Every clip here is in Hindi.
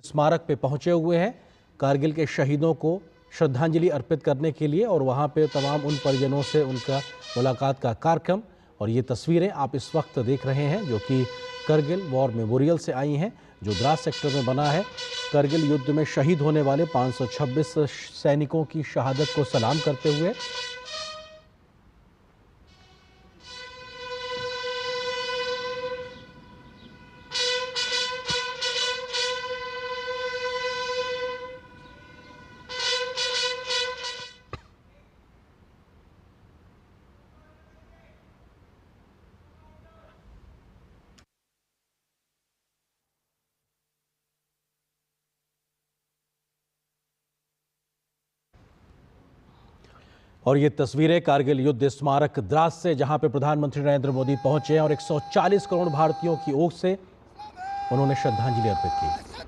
स्मारक पे पहुंचे हुए हैं कारगिल के शहीदों को श्रद्धांजलि अर्पित करने के लिए और वहां पे तमाम उन परिजनों से उनका मुलाकात का कार्यक्रम। और ये तस्वीरें आप इस वक्त देख रहे हैं जो कि करगिल वॉर मेमोरियल से आई हैं, जो द्रास सेक्टर में बना है। करगिल युद्ध में शहीद होने वाले 526 सैनिकों की शहादत को सलाम करते हुए और ये तस्वीरें कारगिल युद्ध स्मारक द्रास से, जहां पे प्रधानमंत्री नरेंद्र मोदी पहुंचे हैं और 140 करोड़ भारतीयों की ओर से उन्होंने श्रद्धांजलि अर्पित की।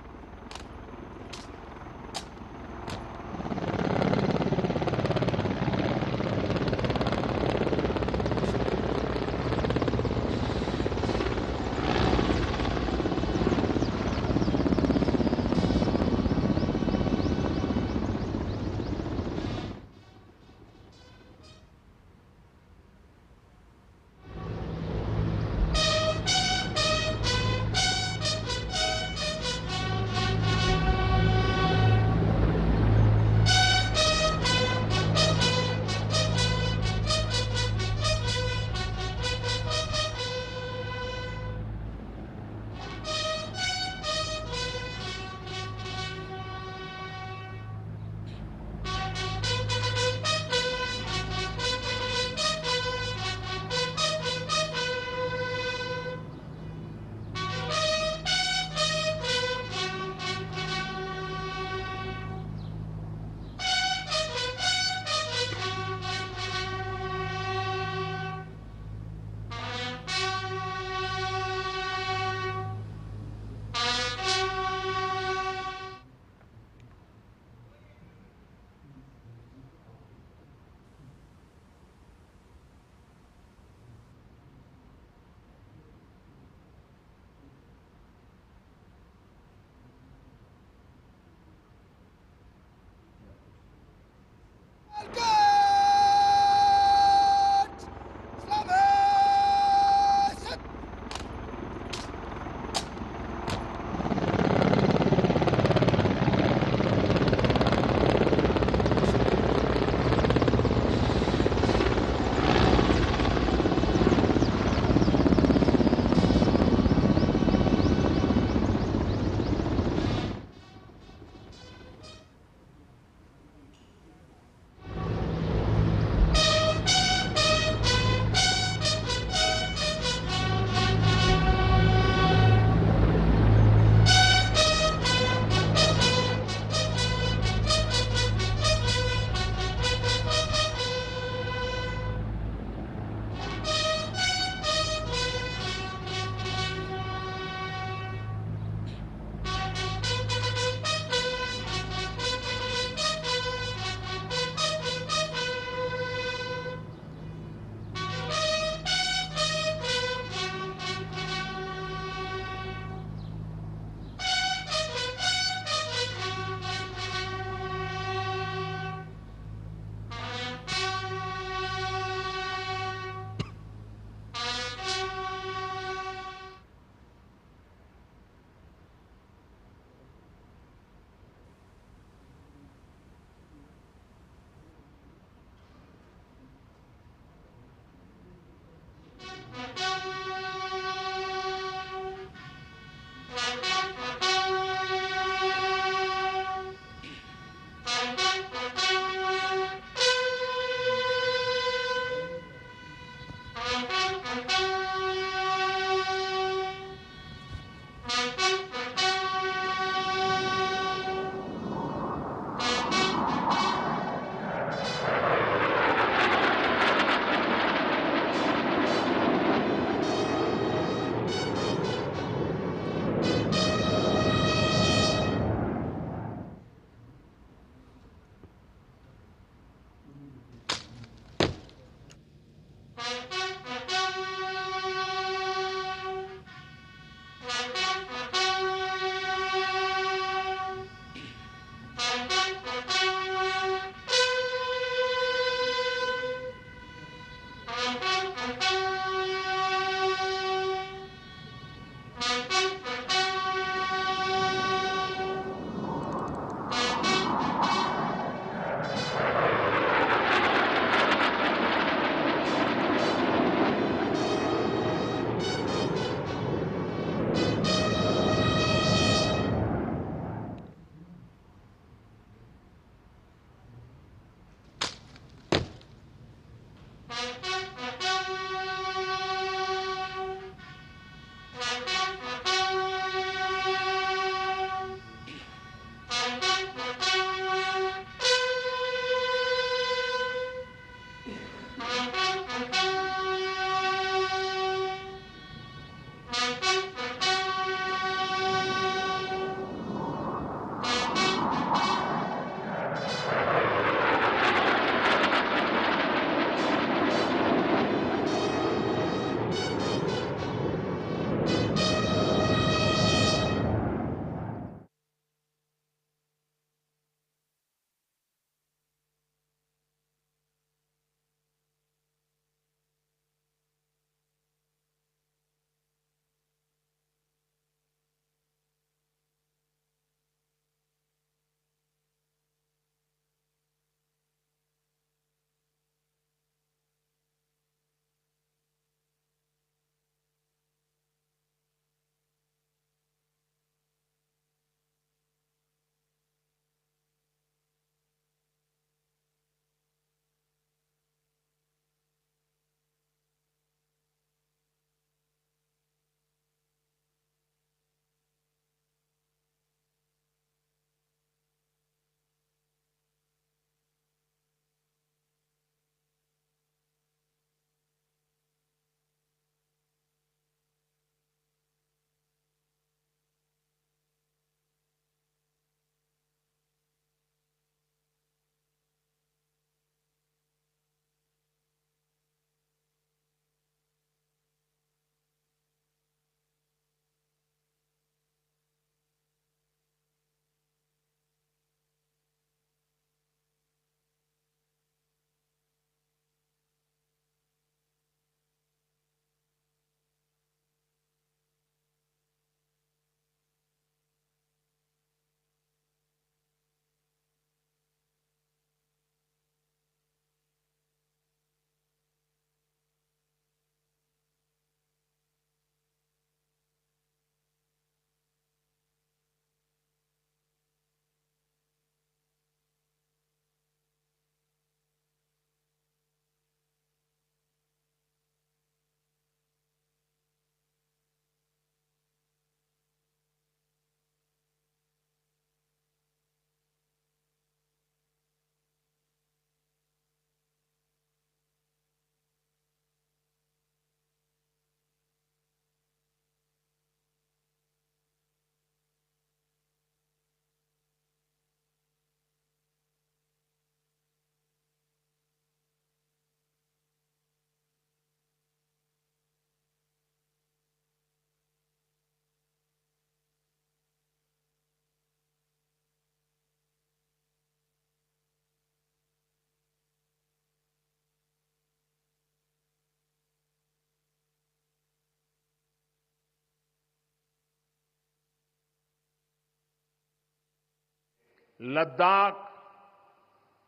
लद्दाख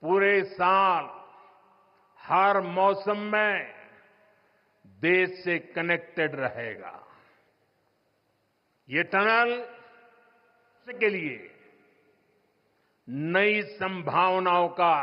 पूरे साल हर मौसम में देश से कनेक्टेड रहेगा। ये टनल के लिए नई संभावनाओं का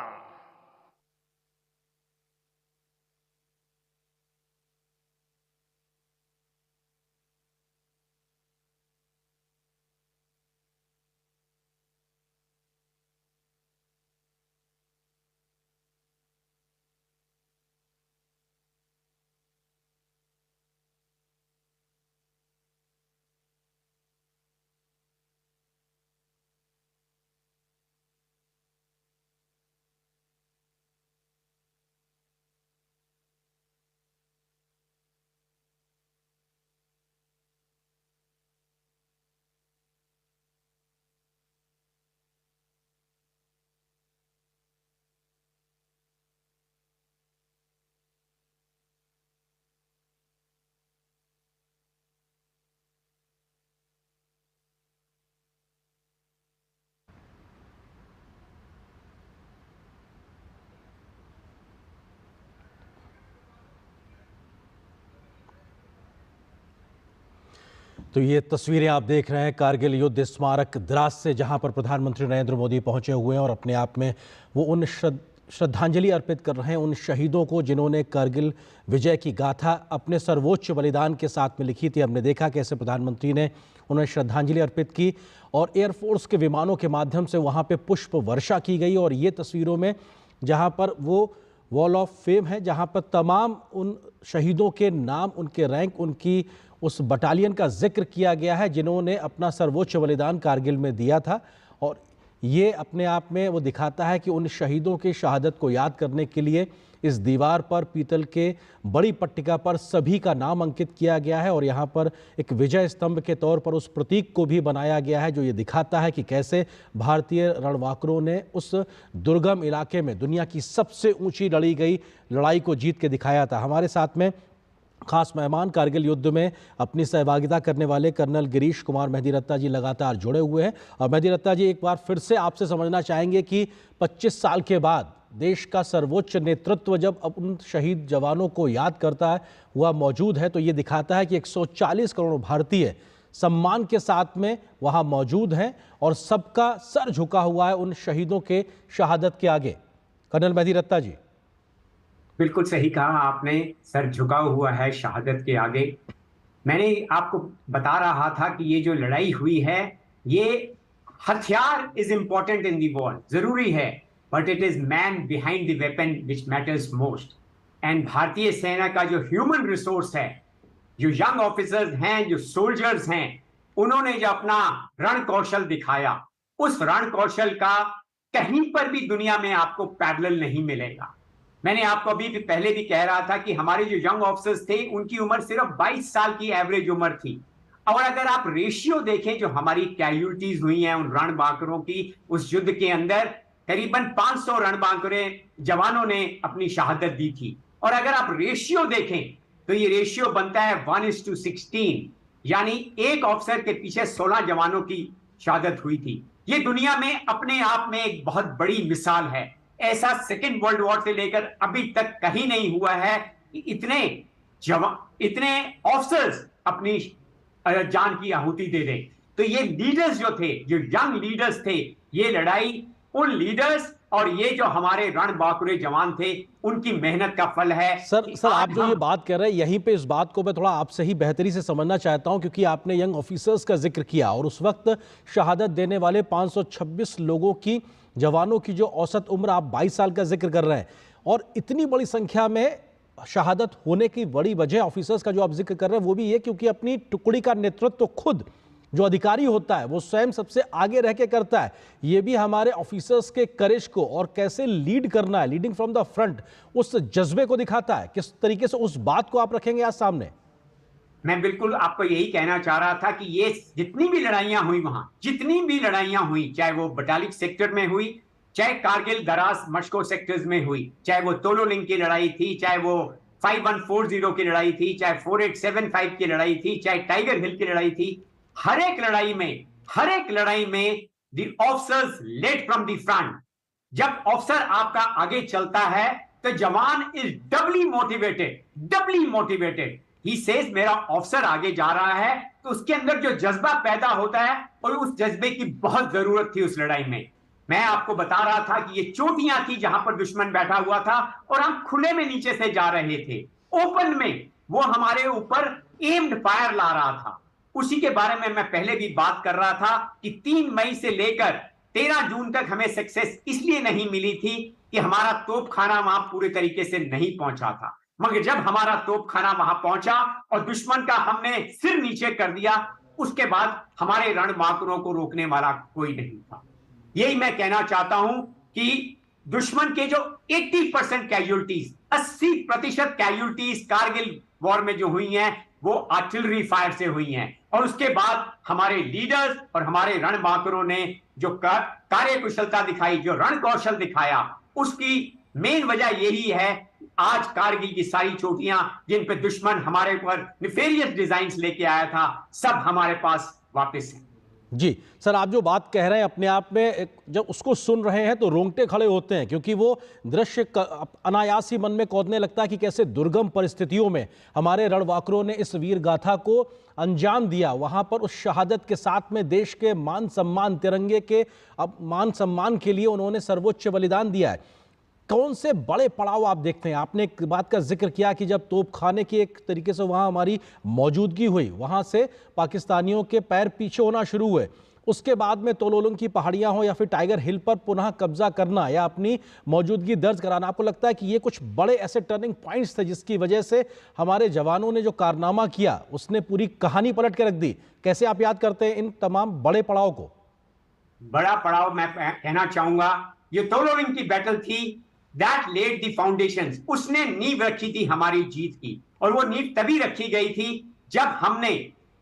तो ये तस्वीरें आप देख रहे हैं कारगिल युद्ध स्मारक द्रास से, जहां पर प्रधानमंत्री नरेंद्र मोदी पहुंचे हुए हैं और अपने आप में वो उन श्रद्धांजलि अर्पित कर रहे हैं उन शहीदों को जिन्होंने कारगिल विजय की गाथा अपने सर्वोच्च बलिदान के साथ में लिखी थी। हमने देखा कैसे प्रधानमंत्री ने उन्हें श्रद्धांजलि अर्पित की और एयरफोर्स के विमानों के माध्यम से वहां पे पुष्प वर्षा की गई। और ये तस्वीरों में जहां पर वो वॉल ऑफ फेम है, जहां पर तमाम उन शहीदों के नाम, उनके रैंक, उनकी उस बटालियन का जिक्र किया गया है जिन्होंने अपना सर्वोच्च बलिदान कारगिल में दिया था। और ये अपने आप में वो दिखाता है कि उन शहीदों की शहादत को याद करने के लिए इस दीवार पर पीतल के बड़ी पट्टिका पर सभी का नाम अंकित किया गया है और यहाँ पर एक विजय स्तंभ के तौर पर उस प्रतीक को भी बनाया गया है जो ये दिखाता है कि कैसे भारतीय रणबांकुरों ने उस दुर्गम इलाके में दुनिया की सबसे ऊंची लड़ी गई लड़ाई को जीत के दिखाया था। हमारे साथ में खास मेहमान कारगिल युद्ध में अपनी सहभागिता करने वाले कर्नल गिरीश कुमार मेहदी रत्ता जी लगातार जुड़े हुए हैं। और मेहदी रत्ता जी, एक बार फिर से आपसे समझना चाहेंगे कि 25 साल के बाद देश का सर्वोच्च नेतृत्व जब अब उन शहीद जवानों को याद करता है, हुआ मौजूद है, तो ये दिखाता है कि 140 करोड़ भारतीय सम्मान के साथ में वहाँ मौजूद हैं और सबका सर झुका हुआ है उन शहीदों के शहादत के आगे। कर्नल मेहदी रत्ता जी। बिल्कुल सही कहा आपने, सर झुका हुआ है शहादत के आगे। मैंने आपको बता रहा था कि ये जो लड़ाई हुई है, ये हथियार is important in the war, जरूरी है, but it is man behind the weapon which matters most. And भारतीय सेना का जो ह्यूमन रिसोर्स है, जो यंग ऑफिसर्स हैं, जो सोल्जर्स हैं, उन्होंने जो अपना रण कौशल दिखाया, उस रण कौशल का कहीं पर भी दुनिया में आपको पैरेलल नहीं मिलेगा। मैंने आपको अभी भी पहले भी कह रहा था कि हमारे जो यंग ऑफिसर्स थे उनकी उम्र सिर्फ 22 साल की एवरेज उम्र थी। और अगर आप रेशियो देखें जो हमारी कैजुअल्टीज हुई हैं उन रणबांकुरों की उस युद्ध के अंदर, करीबन 500 रणबांकुरे जवानों ने अपनी शहादत दी थी। और अगर आप रेशियो देखें तो ये रेशियो बनता है 1:16, यानी एक ऑफिसर के पीछे 16 जवानों की शहादत हुई थी। ये दुनिया में अपने आप में एक बहुत बड़ी मिसाल है। ऐसा सेकेंड वर्ल्ड वॉर से लेकर अभी तक कहीं नहीं हुआ है कि इतने ऑफिसर्स अपनी जान की आहुति दे दें। तो ये लीडर्स जो थे, जो यंग लीडर्स थे, ये लड़ाई उन लीडर्स और ये जो हमारे रणबांकुरे जवान थे उनकी मेहनत का फल है। सर आप जो ये बात कर रहे हैं, यहीं पे इस बात को मैं थोड़ा आपसे ही बेहतरी से समझना चाहता हूं, क्योंकि आपने यंग ऑफिसर्स का जिक्र किया और उस वक्त शहादत देने वाले 526 लोगों की, जवानों की जो औसत उम्र आप 22 साल का जिक्र कर रहे हैं, और इतनी बड़ी संख्या में शहादत होने की बड़ी वजह ऑफिसर्स का जो आप जिक्र कर रहे हैं वो भी ये क्योंकि अपनी टुकड़ी का नेतृत्व खुद जो अधिकारी होता है वो स्वयं सबसे आगे रह के करता है। ये भी हमारे ऑफिसर्स के करेज को और कैसे लीड करना है, लीडिंग फ्रॉम द फ्रंट, उस जज्बे को दिखाता है। किस तरीके से उस बात को आप रखेंगे आज सामने? मैं बिल्कुल आपको यही कहना चाह रहा था कि ये जितनी भी लड़ाइयां हुई वहां, जितनी भी लड़ाइयां हुई, चाहे वो बटालिक सेक्टर में हुई, चाहे कारगिल दराज मशको सेक्टर्स में हुई, चाहे वो तोलोलिंग की लड़ाई थी, चाहे वो 5140 की लड़ाई थी, चाहे 4875 की लड़ाई थी, चाहे टाइगर हिल की लड़ाई थी, हर एक लड़ाई में the officers led from the front. जब ऑफिसर आपका आगे चलता है तो जवान is doubly motivated. He says मेरा ऑफिसर आगे जा रहा है, तो उसके अंदर जो जज्बा पैदा होता है, और उस जज्बे की बहुत जरूरत थी उस लड़ाई में। मैं आपको बता रहा था कि ये चोटियां थी जहां पर दुश्मन बैठा हुआ था और हम खुले में नीचे से जा रहे थे, ओपन में वो हमारे ऊपर एम्ड फायर ला रहा था। उसी के बारे में मैं पहले भी बात कर रहा था कि 3 मई से लेकर 13 जून तक हमें सक्सेस इसलिए नहीं मिली थी कि हमारा तोपखाना वहां पूरे तरीके से नहीं पहुंचा था, मगर जब हमारा तोपखाना वहां पहुंचा और दुश्मन का हमने सिर नीचे कर दिया, उसके बाद हमारे रणबांकुरों को रोकने वाला कोई नहीं था। यही मैं कहना चाहता हूं कि दुश्मन के जो 80% कैजुअल्टीज, 80% कैजुअल्टीज कारगिल वॉर में जो हुई हैं वो आर्टिलरी फायर से हुई हैं। और उसके बाद हमारे लीडर्स और हमारे रणबांकुरों ने जो कार्यकुशलता दिखाई, जो रण कौशल दिखाया, उसकी मेन वजह यही है आज कारगिल की सारी चोटियां जिन पे दुश्मन हमारे ऊपर निफेरियस डिजाइन्स लेके आया था, सब हमारे पास वापस हैं। जी सर, आप जो बात कह रहे हैं अपने आप में जब उसको सुन रहे हैं तो रोंगटे खड़े होते हैं, क्योंकि वो दृश्य अनायास ही मन में कौंधने लगता है कि कैसे दुर्गम परिस्थितियों में हमारे रणबांकुरों ने इस वीर गाथा को अंजाम दिया। वहां पर उस शहादत के साथ में देश के मान सम्मान, तिरंगे के मान सम्मान के लिए उन्होंने सर्वोच्च बलिदान दिया है। कौन से बड़े पड़ाव आप देखते हैं? आपने एक बात का जिक्र किया कि जब तोपखाने की एक तरीके से वहां हमारी मौजूदगी हुई, वहां से पाकिस्तानियों के पैर पीछे होना शुरू हुए, उसके बाद में तोलोलुंग की पहाड़ियां हो या फिर टाइगर हिल पर पुनः कब्जा करना या अपनी मौजूदगी दर्ज कराना, आपको लगता है कि ये कुछ बड़े ऐसे टर्निंग पॉइंट्स थे जिसकी वजह से हमारे जवानों ने जो कारनामा किया उसने पूरी कहानी पलट के रख दी? कैसे आप याद करते हैं इन तमाम बड़े पड़ाव को? बड़ा पड़ाव मैं कहना चाहूंगा, ये तोलोलुंग की बैटल थी, दैट लेड द फाउंडेशंस। उसने नींव रखी थी हमारी जीत की, और वो नींव तभी रखी गई थी जब हमने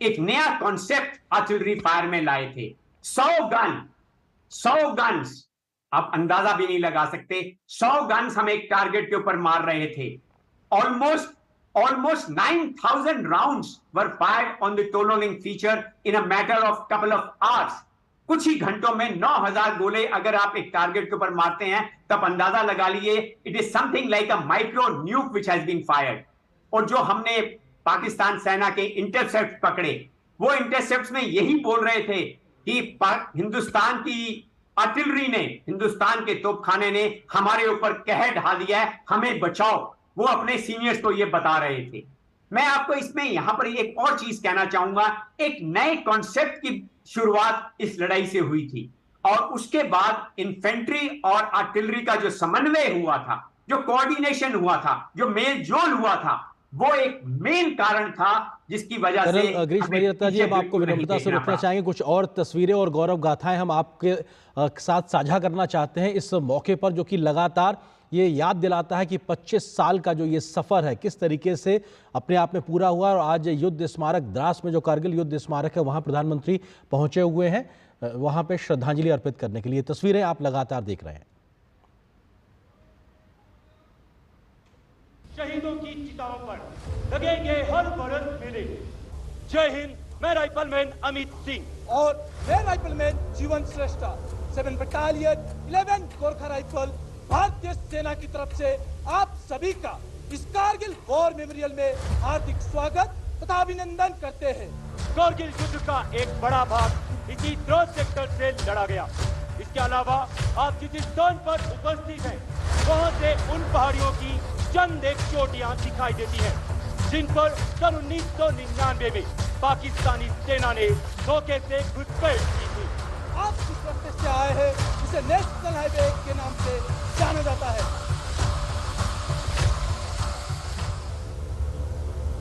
एक नया कॉन्सेप्ट आर्टिलरी फायर में लाए थे। 100 गन्स, आप अंदाजा भी नहीं लगा सकते, 100 गन्स हम एक टारगेट के ऊपर मार रहे थे। almost 9,000 rounds were fired on the Tololing feature in a matter of couple of hours. कुछ ही घंटों में 9,000 गोले अगर आप एक टारगेट के ऊपर मारते हैं, तब अंदाजा लगा लिए, it is something like a micro nuke which has been fired. और जो हमने पाकिस्तान सेना के इंटरसेप्ट पकड़े, वो इंटरसेप्ट में यही बोल रहे थे कि हिंदुस्तान की आर्टिलरी ने, हिंदुस्तान के तोपखाने ने हमारे ऊपर कहर ढा दिया है, हमें बचाओ। वो अपने सीनियर्स को ये बता रहे थे। मैं आपको इसमें यहां पर एक और चीज कहना चाहूंगा, एक नए कॉन्सेप्ट की शुरुआत इस लड़ाई से हुई थी, और उसके बाद इन्फेंट्री और आर्टिलरी का जो समन्वय हुआ था, जो कोऑर्डिनेशन हुआ था, जो मेल जोल हुआ था, वो एक मेन कारण था जिसकी वजह से गिरीश मरियत्ता जी, अब आपको विनम्रता से रुकना चाहेंगे। कुछ और तस्वीरें और गौरव गाथाएं हम आपके साथ साझा करना चाहते हैं इस मौके पर, जो कि लगातार ये याद दिलाता है कि 25 साल का जो ये सफ़र है किस तरीके से अपने आप में पूरा हुआ। और आज युद्ध स्मारक द्रास में, जो कारगिल युद्ध स्मारक है, वहाँ प्रधानमंत्री पहुँचे हुए हैं, वहाँ पे श्रद्धांजलि अर्पित करने के लिए। तस्वीरें आप लगातार देख रहे हैं। शहीदों की चिताओं पर लगेंगे हर बरस मेले। जय हिंद, मैं राइफलमैन अमित सिंह। और मैं राइफलमैन जीवन श्रेष्ठा, 7 बटालियन 11 गोरखा राइफल भारतीय सेना की तरफ से आप सभी का इस कारगिल वॉर मेमोरियल में हार्दिक स्वागत तथा अभिनंदन करते हैं। कारगिल युद्ध का एक बड़ा भाग इसी द्रोण सेक्टर से लड़ा गया। इसके अलावा आप जिस स्थान पर उपस्थित हैं, वहां से उन पहाड़ियों की चंद एक चोटियां दिखाई देती हैं, जिन पर सन 1999 में पाकिस्तानी सेना ने धोखे से घुसपैठ की थी। आप जिस रास्ते से आए हैं, उसे नेशनल हाईवे के नाम से जाना जाता है।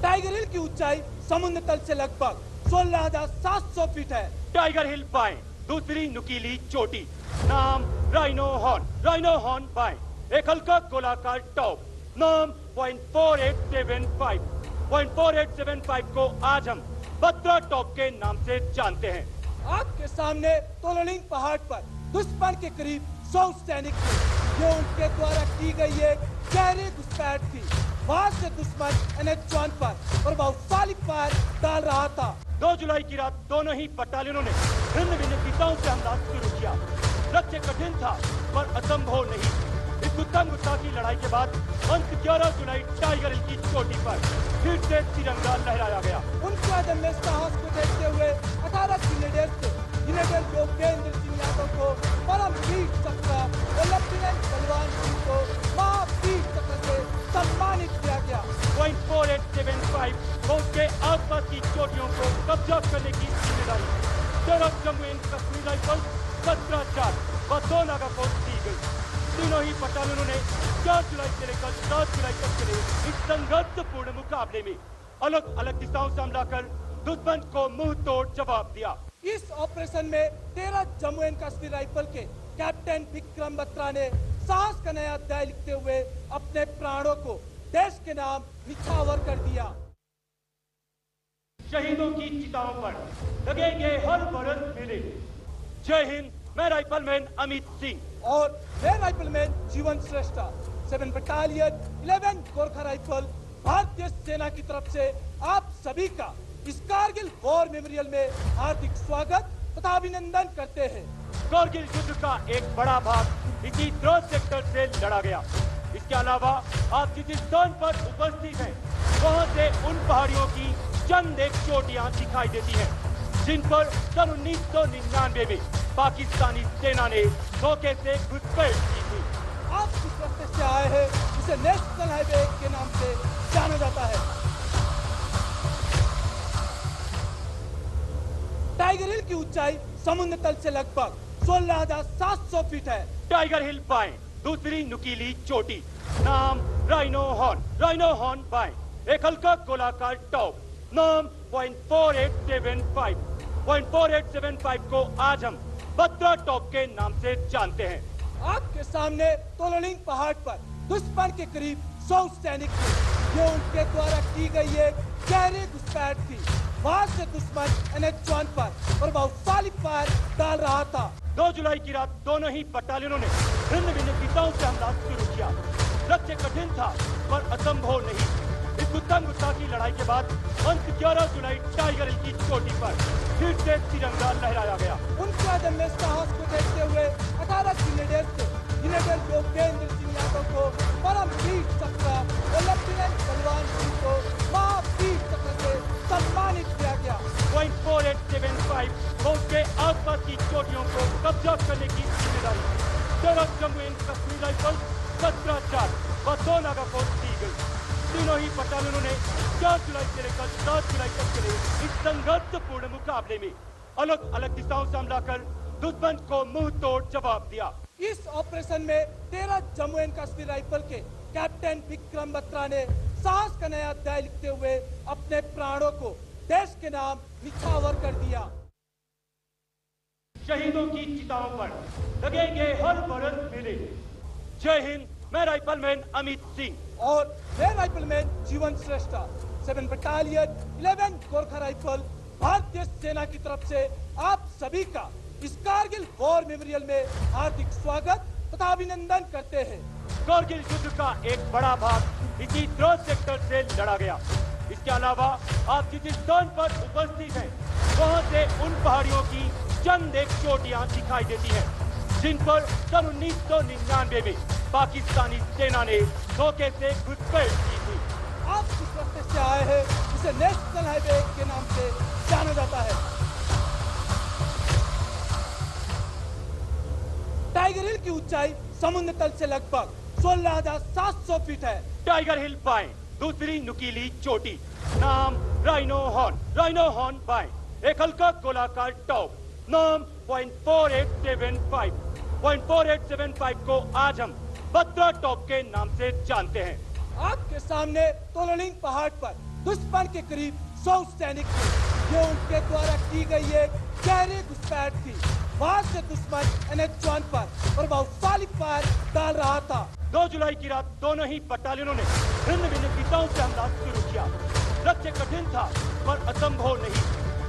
टाइगर हिल की ऊंचाई समुद्र तल से लगभग 16,700 फीट है। टाइगर हिल बाएं, दूसरी नुकीली चोटी, नाम राइनो हॉर्न बाएं, एक हल्का गोलाकार टॉप, नाम 0.4875 को आज हम बत्रा टॉप के नाम से जानते हैं। आपके सामने तोलोलिंग पहाड़ पर दुश्मन के करीब 100 सैनिक थे। ये उनके द्वारा की गई एक गहरी घुसपैठ थी। वहां से दुश्मन NH-1 पर प्रभावशाली फायर डाल रहा था। 2 जुलाई की रात दोनों ही बटालियनों ने भिन्न भिन्न दिशाओं से हमला शुरू किया। लक्ष्य कठिन था पर असंभव नहीं। इस गुस्सा की लड़ाई के बाद अंत 11 जुलाई टाइगर हिल की चोटी पर फिर से तिरंगा लहराया गया। उनके अदम्य साहस को देखते हुए 18 ग्रेनेडियर थे, ग्रेनेडियर योगेंद्र सिंह यादव को परमवीर चक्र और लेफ्टिनेंट बलवान सिंह को महावीर चक्र से सम्मानित किया गया। 0.4875 उसके आसपास की चोटियों को कब्जा करने की जिम्मेदारी 13 जम्मू एंड कश्मीर राइफल 17 व 2 नागा फोर्स दी गई। तीनों ही बटालियनों ने 4 जुलाई से लेकर 7 जुलाई तक चले इस संघर्षपूर्ण मुकाबले में अलग अलग दिशाओं से हमला कर दुश्मन को मुंह तोड़ जवाब दिया। इस ऑपरेशन में 13 जम्मू एंड कश्मीर राइफल के कैप्टन विक्रम बत्रा ने साहस का नया अध्याय लिखते हुए अपने प्राणों को देश के नाम निछावर कर दिया। शहीदों की चिताओं पर लगेंगे हर बरस मेले। जय हिंद, मैं राइफलमैन अमित सिंह। और मैं राइफलमैन जीवन श्रेष्ठा, 7 बटालियन 11 गोरखा राइफल भारतीय सेना की तरफ से आप सभी का इस कारगिल वॉर मेमोरियल में हार्दिक स्वागत तथा अभिनंदन करते हैं। कारगिल युद्ध का एक बड़ा भाग इसी द्रोण सेक्टर से लड़ा गया। इसके अलावा आप जिस स्थान पर उपस्थित हैं, वहां से उन पहाड़ियों की चंद एक चोटियां दिखाई देती हैं, जिन पर सन 1999 में पाकिस्तानी सेना ने धोखे से घुसपैठ की थी। आप जिस रास्ते से आए हैं उसे नेशनल हाईवे के नाम से जाना जाता है। टाइगर हिल की ऊंचाई समुद्र तल से लगभग 16,700 फीट है। टाइगर हिल बाएं, दूसरी नुकीली चोटी, नाम राइनो हॉर्न बाएं, एक हल्का गोलाकार टॉप, नाम 0.4875 को आज हम बत्रा टॉप के नाम से जानते हैं। आपके सामने तोलोलिंग पहाड़ पर दुश्मन के करीब 100 सैनिक थे। ये उनके द्वारा की गई एक गहरी घुसपैठ थी। वहां से दुश्मन NH-1 पर प्रभावशाली फायर डाल रहा था। 2 जुलाई की रात दोनों ही बटालियनों ने भिन्न भिन्न दिशाओं से हमला शुरू किया। लक्ष्य कठिन था पर असंभव नहीं। इस गुस्सा की लड़ाई के बाद अंत 11 जुलाई टाइगर हिल की चोटी पर फिर से तिरंगा लहराया गया। उनके अदम्य साहस को देखते हुए 18 ग्रेनेडियर्स से ग्रेनेडियर योगेंद्र सिंह यादव को परमवीर चक्र और लेफ्टिनेंट बलवान सिंह को महावीर चक्र से सम्मानित किया गया। 0.4875 फौज के आसपास की चोटियों को कब्जा करने की जिम्मेदारी 13 जम्मू एंड कश्मीर राइफल्स, 17 चार व 2 नागा फोर्स दी गई। तीनों ही बटालियनों ने 4 जुलाई से लेकर 7 जुलाई तक चले इस संघर्षपूर्ण मुकाबले में अलग अलग दिशाओं से हमला कर दुश्मन को मुंह तोड़ जवाब दिया। इस ऑपरेशन में 13 जम्मू एंड कश्मीर राइफल के कैप्टन विक्रम बत्रा ने साहस का नया अध्याय लिखते हुए अपने प्राणों को देश के नाम निछावर कर दिया। शहीदों की चिताओं पर लगेंगे हर बरस मेले। जय हिंद, मैं राइफलमैन अमित सिंह और मैं राइफलमैन जीवन श्रेष्ठा 7 बटालियन 11 गोरखा राइफल भारतीय सेना की तरफ से आप सभी का इस कारगिल वॉर मेमोरियल में हार्दिक स्वागत तथा अभिनंदन करते हैं। कारगिल युद्ध का एक बड़ा भाग इसी द्रोह सेक्टर से लड़ा गया। इसके अलावा आप जिस स्थान पर उपस्थित हैं वहां से उन पहाड़ियों की चंद एक चोटियां दिखाई देती हैं जिन पर सन 1999 में पाकिस्तानी सेना ने धोखे से घुसपैठ की थी। आप जिस रास्ते से आए हैं उसे नेशनल हाईवे के नाम से जाना जाता है। टाइगर हिल की ऊंचाई समुद्र तल से लगभग 16,700 फीट है। टाइगर हिल बाएं, दूसरी नुकीली चोटी, नाम राइनो हॉर्न बाएं, एक हल्का गोलाकार टॉप, नाम 0.4875 को आज हम बत्रा टॉप के नाम से जानते हैं। आपके सामने तोलोलिंग पहाड़ पर दुश्मन के करीब 100 सैनिक थे। ये उनके द्वारा की गई एक गहरी घुसपैठ थी। वहां से दुश्मन NH-1 पर प्रभावशाली फायर डाल रहा था। 2 जुलाई की रात दोनों ही बटालियनों ने भिन्न भिन्न दिशाओं से हमला शुरू किया। लक्ष्य कठिन था पर असंभव नहीं।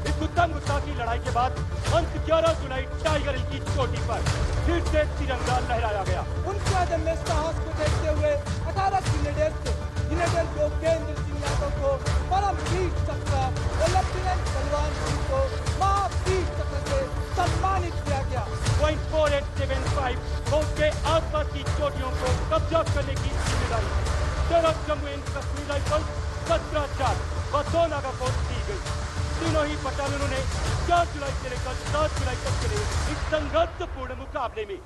इस गुस्सा की लड़ाई के बाद अंत 11 जुलाई टाइगर हिल की चोटी पर फिर से तिरंगा लहराया गया। उनके अदम्य साहस को देखते हुए 18 ग्रेनेडियर्स से ग्रेनेडियर योगेंद्र सिंह यादव को परमवीर चक्र और लेफ्टिनेंट बलवान सिंह को महावीर चक्र से सम्मानित किया गया। 0.4875 फौज के आसपास की चोटियों को कब्जा करने की जिम्मेदारी 13 जम्मू एंड कश्मीर राइफल्स, 17 चार व 2 नागा फोर्स दी गई। तीनों ही बटालियनों ने 4 जुलाई से लेकर 7 जुलाई तक चले इस संघर्षपूर्ण मुकाबले में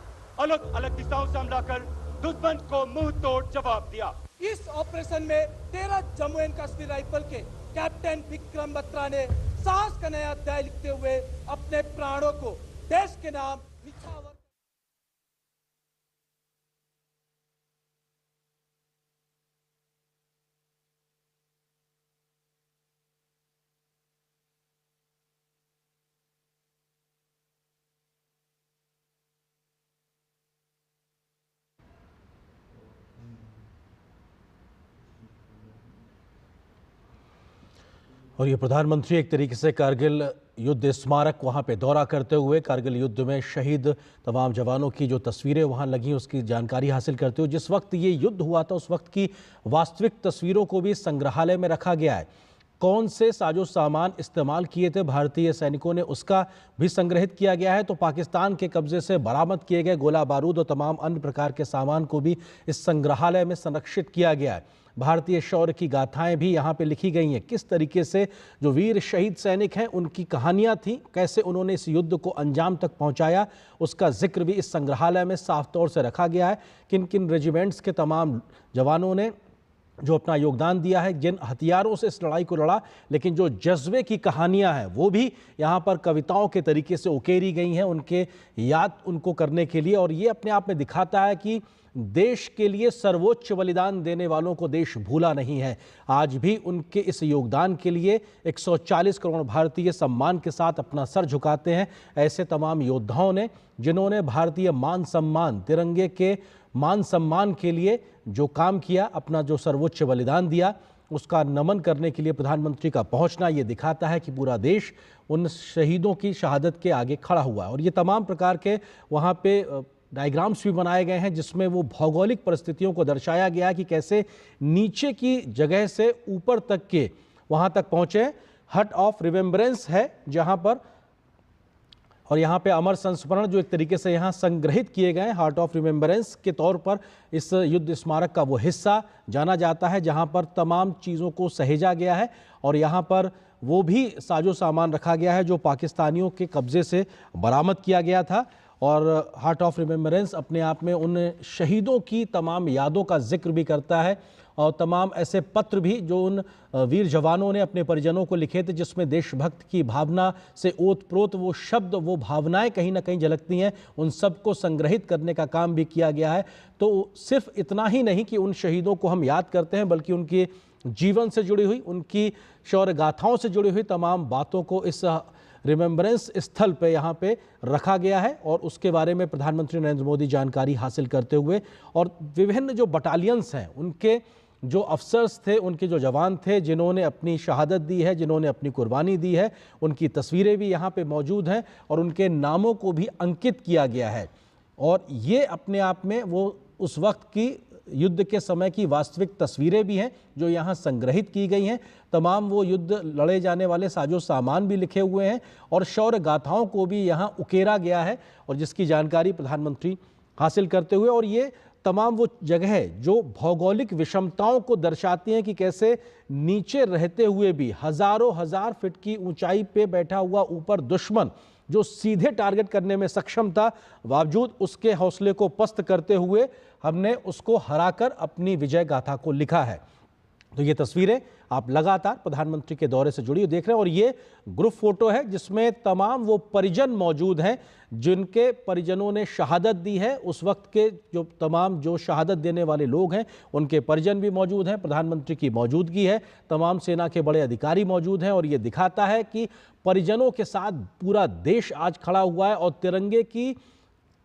अलग अलग दिशाओं से हमला कर दुश्मन को मुंह तोड़ जवाब दिया। इस ऑपरेशन में 13 जम्मू एंड कश्मीर राइफल के कैप्टन विक्रम बत्रा ने साहस का नया अध्याय लिखते हुए अपने प्राणों को देश के नाम निछावर। और ये प्रधानमंत्री एक तरीके से कारगिल युद्ध स्मारक वहाँ पे दौरा करते हुए कारगिल युद्ध में शहीद तमाम जवानों की जो तस्वीरें वहाँ लगी उसकी जानकारी हासिल करते हुए, जिस वक्त ये युद्ध हुआ था उस वक्त की वास्तविक तस्वीरों को भी संग्रहालय में रखा गया है। कौन से साजो सामान इस्तेमाल किए थे भारतीय सैनिकों ने, उसका भी संग्रहित किया गया है। तो पाकिस्तान के कब्जे से बरामद किए गए गोला बारूद और तमाम अन्य प्रकार के सामान को भी इस संग्रहालय में संरक्षित किया गया है। भारतीय शौर्य की गाथाएं भी यहाँ पे लिखी गई हैं। किस तरीके से जो वीर शहीद सैनिक हैं उनकी कहानियाँ थीं, कैसे उन्होंने इस युद्ध को अंजाम तक पहुँचाया, उसका जिक्र भी इस संग्रहालय में साफ तौर से रखा गया है। किन किन रेजिमेंट्स के तमाम जवानों ने जो अपना योगदान दिया है, जिन हथियारों से इस लड़ाई को लड़ा, लेकिन जो जज्बे की कहानियां हैं वो भी यहाँ पर कविताओं के तरीके से उकेरी गई हैं उनके याद उनको करने के लिए। और ये अपने आप में दिखाता है कि देश के लिए सर्वोच्च बलिदान देने वालों को देश भूला नहीं है। आज भी उनके इस योगदान के लिए 140 करोड़ भारतीय सम्मान के साथ अपना सर झुकाते हैं। ऐसे तमाम योद्धाओं ने जिन्होंने भारतीय मान सम्मान, तिरंगे के मान सम्मान के लिए जो काम किया, अपना जो सर्वोच्च बलिदान दिया, उसका नमन करने के लिए प्रधानमंत्री का पहुंचना ये दिखाता है कि पूरा देश उन शहीदों की शहादत के आगे खड़ा हुआ है। और ये तमाम प्रकार के वहाँ पे डायग्राम्स भी बनाए गए हैं जिसमें वो भौगोलिक परिस्थितियों को दर्शाया गया है कि कैसे नीचे की जगह से ऊपर तक के वहाँ तक पहुँचे। हट ऑफ रिमेम्बरेंस है जहाँ पर, और यहाँ पे अमर संस्मरण जो एक तरीके से यहाँ संग्रहित किए गए हार्ट ऑफ रिमेम्बरेंस के तौर पर इस युद्ध स्मारक का वो हिस्सा जाना जाता है जहाँ पर तमाम चीज़ों को सहेजा गया है। और यहाँ पर वो भी साजो सामान रखा गया है जो पाकिस्तानियों के कब्जे से बरामद किया गया था। और हार्ट ऑफ रिमेम्बरेंस अपने आप में उन शहीदों की तमाम यादों का जिक्र भी करता है और तमाम ऐसे पत्र भी जो उन वीर जवानों ने अपने परिजनों को लिखे थे जिसमें देशभक्त की भावना से ओतप्रोत वो शब्द, वो भावनाएं कहीं ना कहीं झलकती हैं, उन सब को संग्रहित करने का काम भी किया गया है। तो सिर्फ इतना ही नहीं कि उन शहीदों को हम याद करते हैं, बल्कि उनके जीवन से जुड़ी हुई, उनकी शौर्य गाथाओं से जुड़ी हुई तमाम बातों को इस रिमेम्बरेंस स्थल पे यहाँ पे रखा गया है। और उसके बारे में प्रधानमंत्री नरेंद्र मोदी जानकारी हासिल करते हुए और विभिन्न जो बटालियंस हैं उनके जो अफसर्स थे, उनके जो जवान थे जिन्होंने अपनी शहादत दी है, जिन्होंने अपनी कुर्बानी दी है, उनकी तस्वीरें भी यहाँ पे मौजूद हैं और उनके नामों को भी अंकित किया गया है। और ये अपने आप में वो उस वक्त की युद्ध के समय की वास्तविक तस्वीरें भी हैं जो यहाँ संग्रहित की गई हैं। तमाम वो युद्ध लड़े जाने वाले साजो सामान भी लिखे हुए हैं और शौर्य गाथाओं को भी यहाँ उकेरा गया है और जिसकी जानकारी प्रधानमंत्री हासिल करते हुए, और ये तमाम वो जगह जो भौगोलिक विषमताओं को दर्शाती हैं कि कैसे नीचे रहते हुए भी हजारों हजार फीट की ऊंचाई पे बैठा हुआ ऊपर दुश्मन जो सीधे टारगेट करने में सक्षम था, बावजूद उसके हौसले को पस्त करते हुए हमने उसको हराकर अपनी विजय गाथा को लिखा है। तो ये तस्वीरें आप लगातार प्रधानमंत्री के दौरे से जुड़ी देख रहे हैं और ये ग्रुप फोटो है जिसमें तमाम वो परिजन मौजूद हैं जिनके परिजनों ने शहादत दी है। उस वक्त के जो तमाम जो शहादत देने वाले लोग हैं उनके परिजन भी मौजूद हैं, प्रधानमंत्री की मौजूदगी है, तमाम सेना के बड़े अधिकारी मौजूद हैं और ये दिखाता है कि परिजनों के साथ पूरा देश आज खड़ा हुआ है और तिरंगे की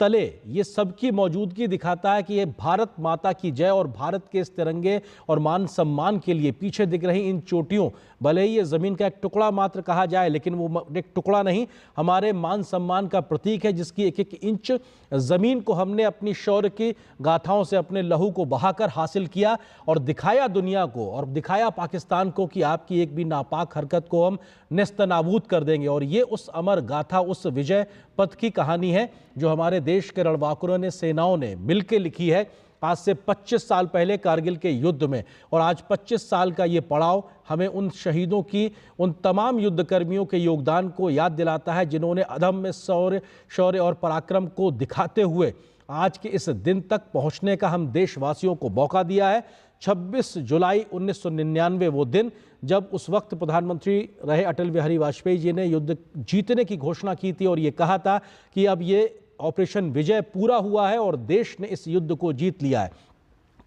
तले ये सबकी मौजूदगी दिखाता है कि ये भारत माता की जय और भारत के इस तिरंगे और मान सम्मान के लिए पीछे दिख रही इन चोटियों, भले ही ये ज़मीन का एक टुकड़ा मात्र कहा जाए लेकिन वो एक टुकड़ा नहीं, हमारे मान सम्मान का प्रतीक है जिसकी एक एक इंच ज़मीन को हमने अपनी शौर्य की गाथाओं से अपने लहू को बहाकर हासिल किया और दिखाया दुनिया को और दिखाया पाकिस्तान को कि आपकी एक भी नापाक हरकत को हम नेस्तनाबूद कर देंगे। और ये उस अमर गाथा, उस विजय पथ की कहानी है जो हमारे देश के रणबांकुरों ने, सेनाओं ने मिलकर लिखी है आज से 25 साल पहले कारगिल के युद्ध में। और आज 25 साल का ये पड़ाव हमें उन शहीदों की, उन तमाम युद्धकर्मियों के योगदान को याद दिलाता है जिन्होंने अदम्य शौर्य और पराक्रम को दिखाते हुए आज के इस दिन तक पहुंचने का हम देशवासियों को मौका दिया है। 26 जुलाई 1999 वो दिन जब उस वक्त प्रधानमंत्री रहे अटल बिहारी वाजपेयी जी ने युद्ध जीतने की घोषणा की थी और ये कहा था कि अब ये ऑपरेशन विजय पूरा हुआ है और देश ने इस युद्ध को जीत लिया है।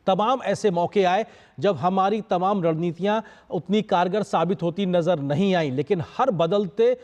तमाम ऐसे मौके आए जब हमारी तमाम रणनीतियां उतनी कारगर साबित होती नजर नहीं आई, लेकिन हर बदलते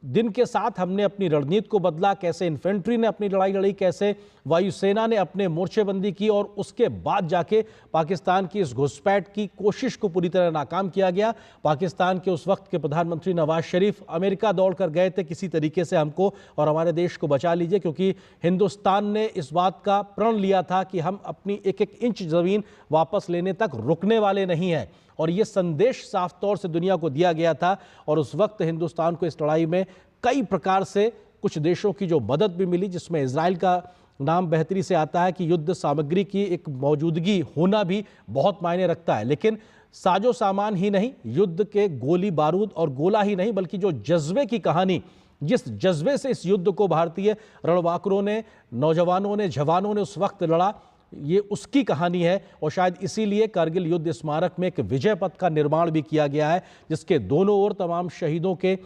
दिन के साथ हमने अपनी रणनीति को बदला। कैसे इन्फेंट्री ने अपनी लड़ाई लड़ी, कैसे वायुसेना ने अपने मोर्चेबंदी की और उसके बाद जाके पाकिस्तान की इस घुसपैठ की कोशिश को पूरी तरह नाकाम किया गया। पाकिस्तान के उस वक्त के प्रधानमंत्री नवाज शरीफ अमेरिका दौड़कर गए थे किसी तरीके से हमको और हमारे देश को बचा लीजिए, क्योंकि हिंदुस्तान ने इस बात का प्रण लिया था कि हम अपनी एक एक इंच ज़मीन वापस लेने तक रुकने वाले नहीं हैं। और ये संदेश साफ तौर से दुनिया को दिया गया था। और उस वक्त हिंदुस्तान को इस लड़ाई में कई प्रकार से कुछ देशों की जो मदद भी मिली, जिसमें इजराइल का नाम बेहतरी से आता है कि युद्ध सामग्री की एक मौजूदगी होना भी बहुत मायने रखता है। लेकिन साजो सामान ही नहीं, युद्ध के गोली बारूद और गोला ही नहीं, बल्कि जो जज्बे की कहानी, जिस जज्बे से इस युद्ध को भारतीय रणबांकुरों ने, नौजवानों ने, जवानों ने उस वक्त लड़ा, ये उसकी कहानी है। और शायद इसीलिए कारगिल युद्ध स्मारक में एक विजय पथ का निर्माण भी किया गया है, जिसके दोनों ओर तमाम शहीदों के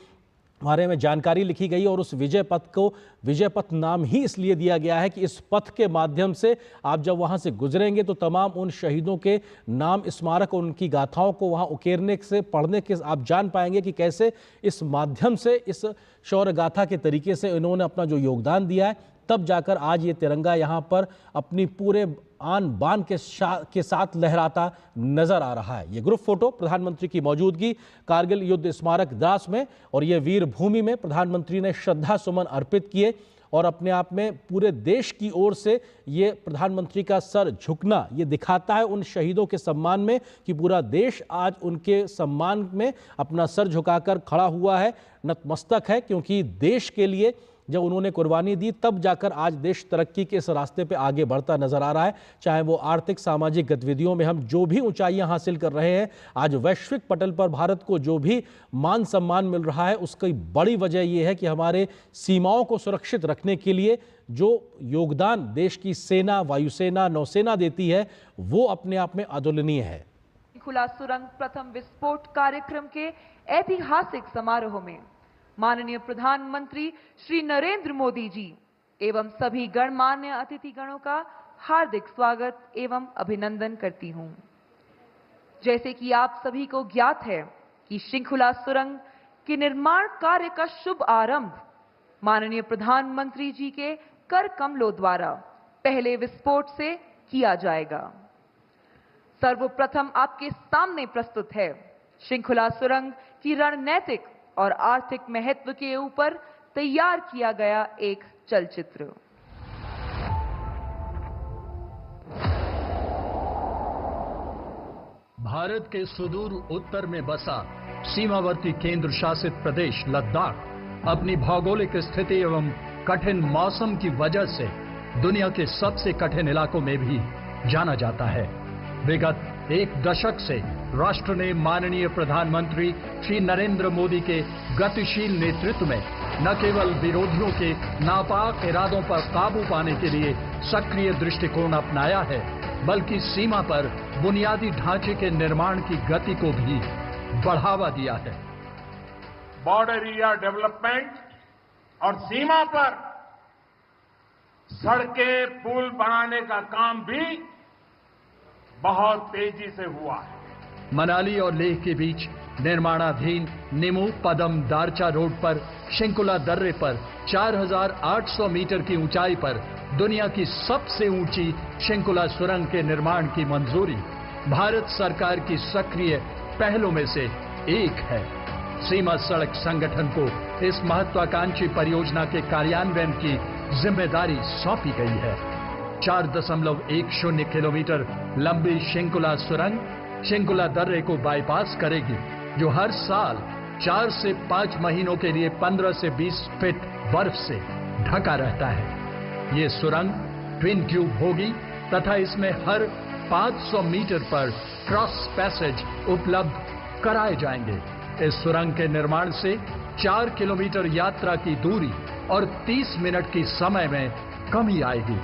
बारे में जानकारी लिखी गई। और उस विजय पथ को विजय पथ नाम ही इसलिए दिया गया है कि इस पथ के माध्यम से आप जब वहां से गुजरेंगे तो तमाम उन शहीदों के नाम, स्मारक और उनकी गाथाओं को वहां उकेरने से, पढ़ने के आप जान पाएंगे कि कैसे इस माध्यम से, इस शौर्य गाथा के तरीके से इन्होंने अपना जो योगदान दिया है, तब जाकर आज ये तिरंगा यहाँ पर अपनी पूरे आन बान के साथ लहराता नजर आ रहा है। ये ग्रुप फोटो प्रधानमंत्री की मौजूदगी कारगिल युद्ध स्मारक द्रास में, और ये वीर भूमि में प्रधानमंत्री ने श्रद्धा सुमन अर्पित किए। और अपने आप में पूरे देश की ओर से ये प्रधानमंत्री का सर झुकना, ये दिखाता है उन शहीदों के सम्मान में कि पूरा देश आज उनके सम्मान में अपना सर झुकाकर खड़ा हुआ है, नतमस्तक है। क्योंकि देश के लिए जब उन्होंने कुर्बानी दी, तब जाकर आज देश तरक्की के इस रास्ते पे आगे बढ़ता नजर आ रहा है। चाहे वो आर्थिक, सामाजिक गतिविधियों में हम जो भी ऊंचाइयां हासिल कर रहे हैं, आज वैश्विक पटल पर भारत को जो भी मान सम्मान मिल रहा है, उसकी बड़ी वजह ये है कि हमारे सीमाओं को सुरक्षित रखने के लिए जो योगदान देश की सेना, वायुसेना, नौसेना देती है, वो अपने आप में अतुलनीय है। खुला सुरंग प्रथम विस्फोट कार्यक्रम के ऐतिहासिक समारोह में माननीय प्रधानमंत्री श्री नरेंद्र मोदी जी एवं सभी गणमान्य अतिथिगणों का हार्दिक स्वागत एवं अभिनंदन करती हूं। जैसे कि आप सभी को ज्ञात है कि शृंखला सुरंग के निर्माण कार्य का शुभ आरंभ माननीय प्रधानमंत्री जी के कर कमलों द्वारा पहले विस्फोट से किया जाएगा। सर्वप्रथम आपके सामने प्रस्तुत है शृंखला सुरंग की रणनीतिक और आर्थिक महत्व के ऊपर तैयार किया गया एक चलचित्र। भारत के सुदूर उत्तर में बसा सीमावर्ती केंद्र शासित प्रदेश लद्दाख अपनी भौगोलिक स्थिति एवं कठिन मौसम की वजह से दुनिया के सबसे कठिन इलाकों में भी जाना जाता है। विगत एक दशक से राष्ट्र ने माननीय प्रधानमंत्री श्री नरेंद्र मोदी के गतिशील नेतृत्व में न केवल विरोधियों के नापाक इरादों पर काबू पाने के लिए सक्रिय दृष्टिकोण अपनाया है, बल्कि सीमा पर बुनियादी ढांचे के निर्माण की गति को भी बढ़ावा दिया है। बॉर्डर एरिया डेवलपमेंट और सीमा पर सड़कें, पुल बनाने का काम भी बहुत तेजी से हुआ है। मनाली और लेह के बीच निर्माणाधीन निमू पदम दारचा रोड पर शृंखला दर्रे पर 4,800 मीटर की ऊंचाई पर दुनिया की सबसे ऊंची शृंखला सुरंग के निर्माण की मंजूरी भारत सरकार की सक्रिय पहलों में से एक है। सीमा सड़क संगठन को इस महत्वाकांक्षी परियोजना के कार्यान्वयन की जिम्मेदारी सौंपी गई है। 4.10 किलोमीटर लंबी शृंखला सुरंग शृंखला दर्रे को बाईपास करेगी, जो हर साल 4 से 5 महीनों के लिए 15 से 20 फीट बर्फ से ढका रहता है। ये सुरंग ट्विन ट्यूब होगी तथा इसमें हर 500 मीटर पर क्रॉस पैसेज उपलब्ध कराए जाएंगे। इस सुरंग के निर्माण से 4 किलोमीटर यात्रा की दूरी और 30 मिनट की समय में कमी आएगी।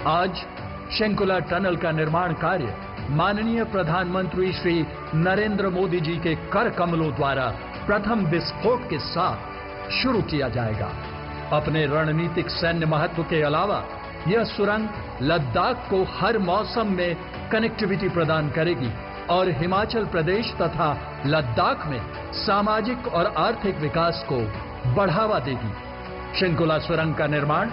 आज शृंखला टनल का निर्माण कार्य माननीय प्रधानमंत्री श्री नरेंद्र मोदी जी के कर कमलों द्वारा प्रथम विस्फोट के साथ शुरू किया जाएगा। अपने रणनीतिक सैन्य महत्व के अलावा यह सुरंग लद्दाख को हर मौसम में कनेक्टिविटी प्रदान करेगी और हिमाचल प्रदेश तथा लद्दाख में सामाजिक और आर्थिक विकास को बढ़ावा देगी। शृंखला सुरंग का निर्माण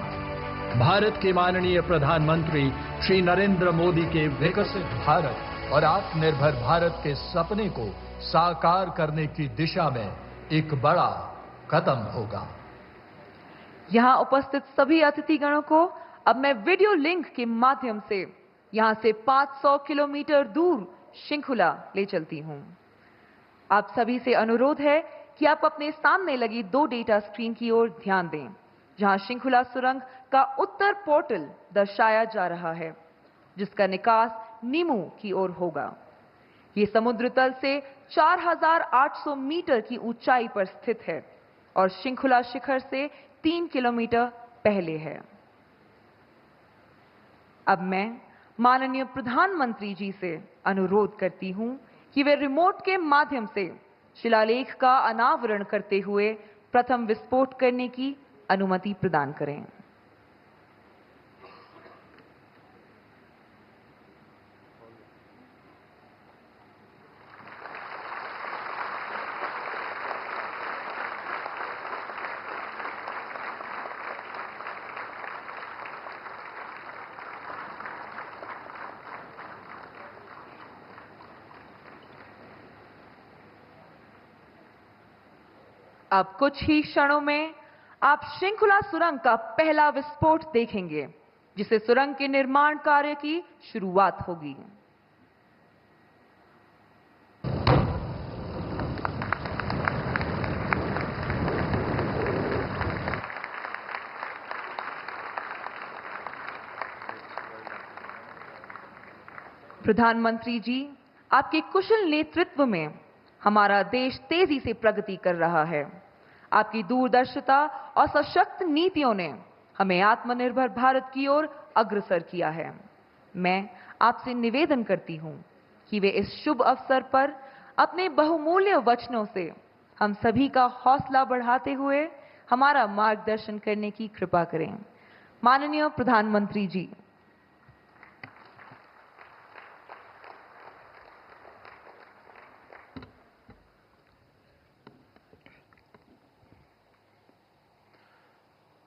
भारत के माननीय प्रधानमंत्री श्री नरेंद्र मोदी के विकसित भारत और आत्मनिर्भर भारत के सपने को साकार करने की दिशा में एक बड़ा कदम होगा। यहां उपस्थित सभी अतिथिगणों को अब मैं वीडियो लिंक के माध्यम से यहां से 500 किलोमीटर दूर श्रृंखला ले चलती हूं। आप सभी से अनुरोध है कि आप अपने सामने लगी 2 डेटा स्क्रीन की ओर ध्यान दें, जहां श्रृंखला सुरंग का उत्तर पोर्टल दर्शाया जा रहा है, जिसका निकास नीमू की ओर होगा। ये समुद्र तल से 4800 मीटर की ऊंचाई पर स्थित है और श्रृंखला शिखर से 3 किलोमीटर पहले है। अब मैं माननीय प्रधानमंत्री जी से अनुरोध करती हूं कि वे रिमोट के माध्यम से शिलालेख का अनावरण करते हुए प्रथम विस्फोट करने की अनुमति प्रदान करें। अब कुछ ही क्षणों में आप श्रृंखला सुरंग का पहला विस्फोट देखेंगे, जिससे सुरंग के निर्माण कार्य की शुरुआत होगी। प्रधानमंत्री जी, आपके कुशल नेतृत्व में हमारा देश तेजी से प्रगति कर रहा है। आपकी दूरदर्शिता और सशक्त नीतियों ने हमें आत्मनिर्भर भारत की ओर अग्रसर किया है। मैं आपसे निवेदन करती हूं कि वे इस शुभ अवसर पर अपने बहुमूल्य वचनों से हम सभी का हौसला बढ़ाते हुए हमारा मार्गदर्शन करने की कृपा करें। माननीय प्रधानमंत्री जी।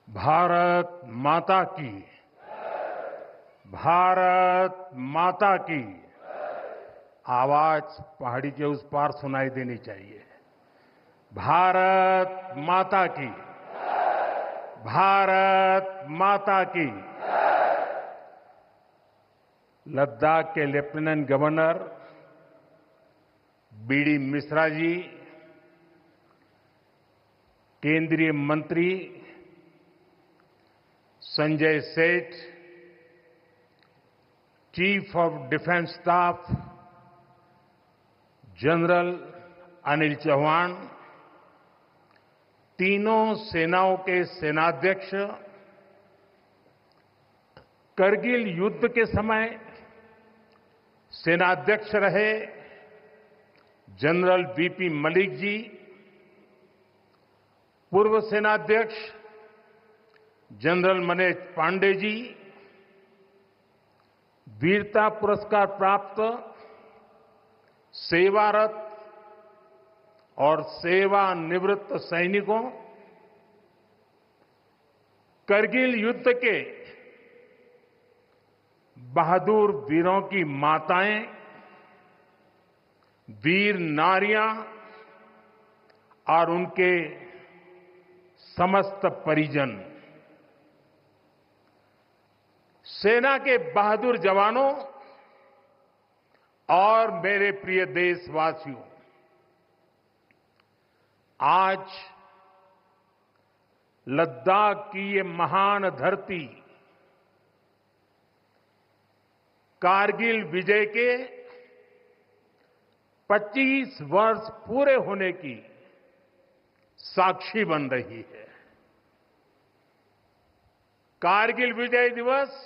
भारत माता की, भारत माता की आवाज पहाड़ी के उस पार सुनाई देनी चाहिए। भारत माता की, भारत माता की। लद्दाख के लेफ्टिनेंट गवर्नर बीडी मिश्रा जी, केंद्रीय मंत्री Sanjay Seth, chief of defence staff general Anil Chauhan, तीनों सेनाओं के सेनाध्यक्ष, करगिल युद्ध के समय सेनाध्यक्ष रहे जनरल वीपी मलिक जी, पूर्व सेनाध्यक्ष जनरल मनोज पांडे जी, वीरता पुरस्कार प्राप्त सेवारत और सेवानिवृत्त सैनिकों, करगिल युद्ध के बहादुर वीरों की माताएं, वीर नारियां और उनके समस्त परिजन, सेना के बहादुर जवानों और मेरे प्रिय देशवासियों, आज लद्दाख की ये महान धरती कारगिल विजय के 25 वर्ष पूरे होने की साक्षी बन रही है। कारगिल विजय दिवस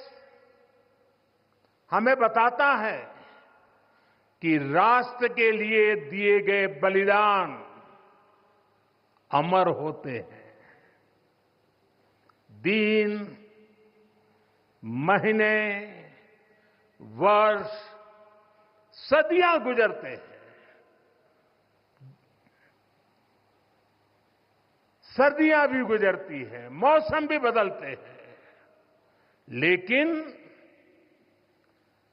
हमें बताता है कि राष्ट्र के लिए दिए गए बलिदान अमर होते हैं। दिन, महीने, वर्ष, सदियां गुजरते हैं, सर्दियां भी गुजरती हैं, मौसम भी बदलते हैं, लेकिन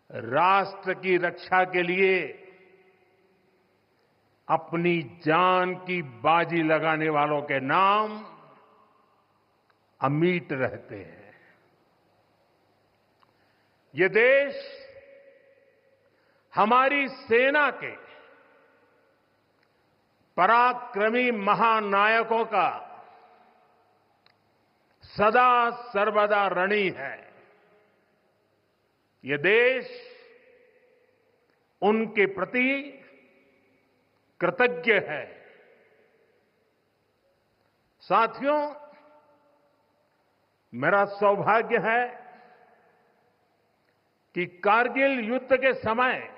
राष्ट्र की रक्षा के लिए अपनी जान की बाजी लगाने वालों के नाम अमिट रहते हैं। ये देश हमारी सेना के पराक्रमी महानायकों का सदा सर्वदा ऋणी है। ये देश उनके प्रति कृतज्ञ है। साथियों, मेरा सौभाग्य है कि कारगिल युद्ध के समय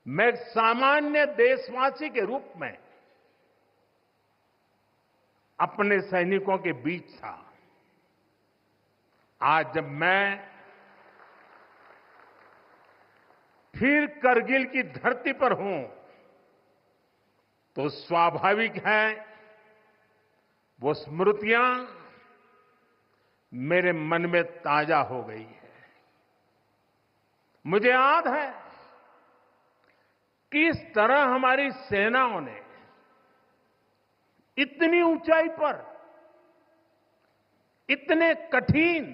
मैं एक सामान्य देशवासी के रूप में अपने सैनिकों के बीच था। आज जब मैं फिर करगिल की धरती पर हूं तो स्वाभाविक है वो स्मृतियां मेरे मन में ताजा हो गई है। मुझे याद है किस तरह हमारी सेनाओं ने इतनी ऊंचाई पर इतने कठिन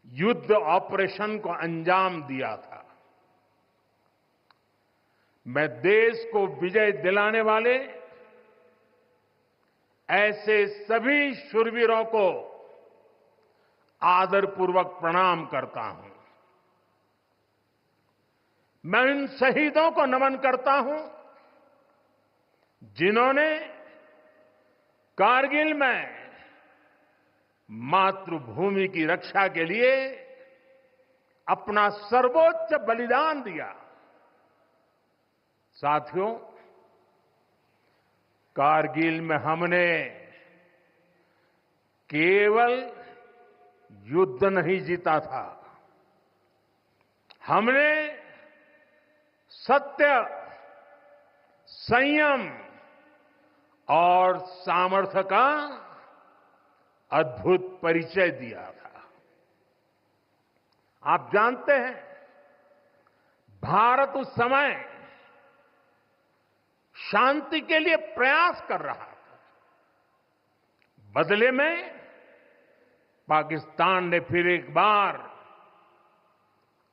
युद्ध ऑपरेशन को अंजाम दिया था। मैं देश को विजय दिलाने वाले ऐसे सभी शूरवीरों को आदरपूर्वक प्रणाम करता हूं। मैं उन शहीदों को नमन करता हूं जिन्होंने कारगिल में मातृभूमि की रक्षा के लिए अपना सर्वोच्च बलिदान दिया। साथियों, कारगिल में हमने केवल युद्ध नहीं जीता था, हमने सत्य, संयम और सामर्थ्य का अद्भुत परिचय दिया था। आप जानते हैं, भारत उस समय शांति के लिए प्रयास कर रहा था। बदले में पाकिस्तान ने फिर एक बार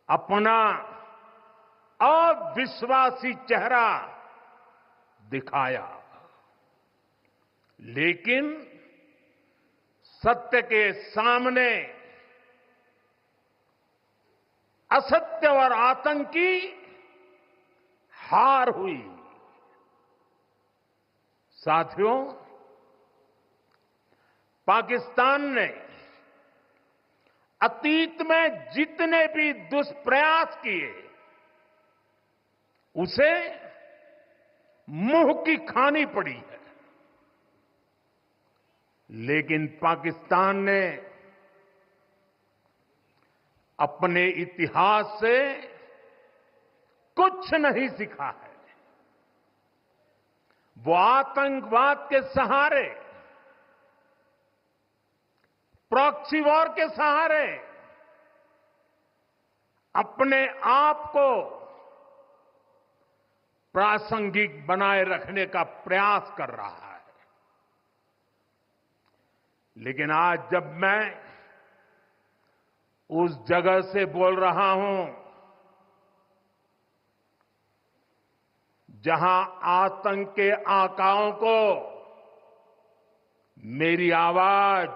अपना अविश्वासी चेहरा दिखाया। लेकिन सत्य के सामने असत्य और आतंक की हार हुई। साथियों, पाकिस्तान ने अतीत में जितने भी दुष्प्रयास किए उसे मुंह की खानी पड़ी है। लेकिन पाकिस्तान ने अपने इतिहास से कुछ नहीं सीखा है। वो आतंकवाद के सहारे, प्रॉक्सी वॉर के सहारे अपने आप को प्रासंगिक बनाए रखने का प्रयास कर रहा है। लेकिन आज जब मैं उस जगह से बोल रहा हूं जहां आतंक के आकाओं को मेरी आवाज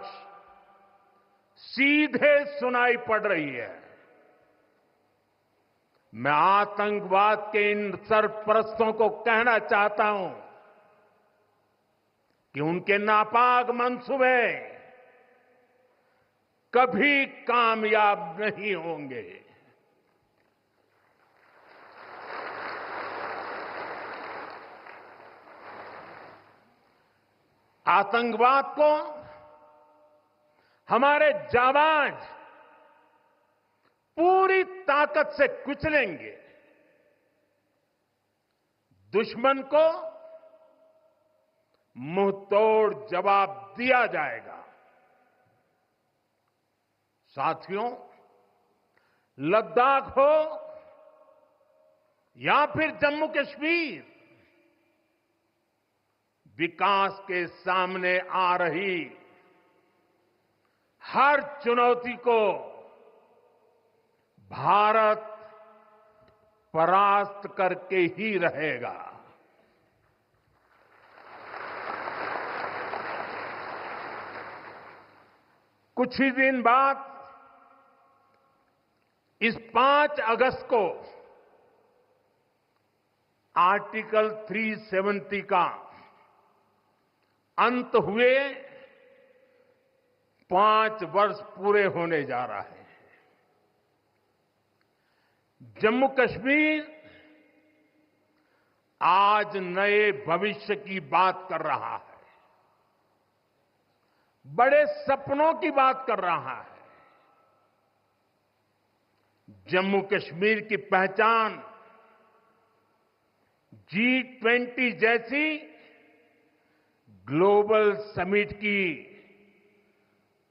सीधे सुनाई पड़ रही है, मैं आतंकवाद के इन सरपरस्तों को कहना चाहता हूं कि उनके नापाक मंसूबे कभी कामयाब नहीं होंगे। आतंकवाद को हमारे जाबाज पूरी ताकत से कुचलेंगे। दुश्मन को मुंह तोड़ जवाब दिया जाएगा। साथियों, लद्दाख हो या फिर जम्मू कश्मीर, विकास के सामने आ रही हर चुनौती को भारत परास्त करके ही रहेगा। कुछ ही दिन बाद इस 5 अगस्त को आर्टिकल 370 का अंत हुए 5 वर्ष पूरे होने जा रहे हैं। जम्मू कश्मीर आज नए भविष्य की बात कर रहा है, बड़े सपनों की बात कर रहा है। जम्मू कश्मीर की पहचान G20 जैसी ग्लोबल समिट की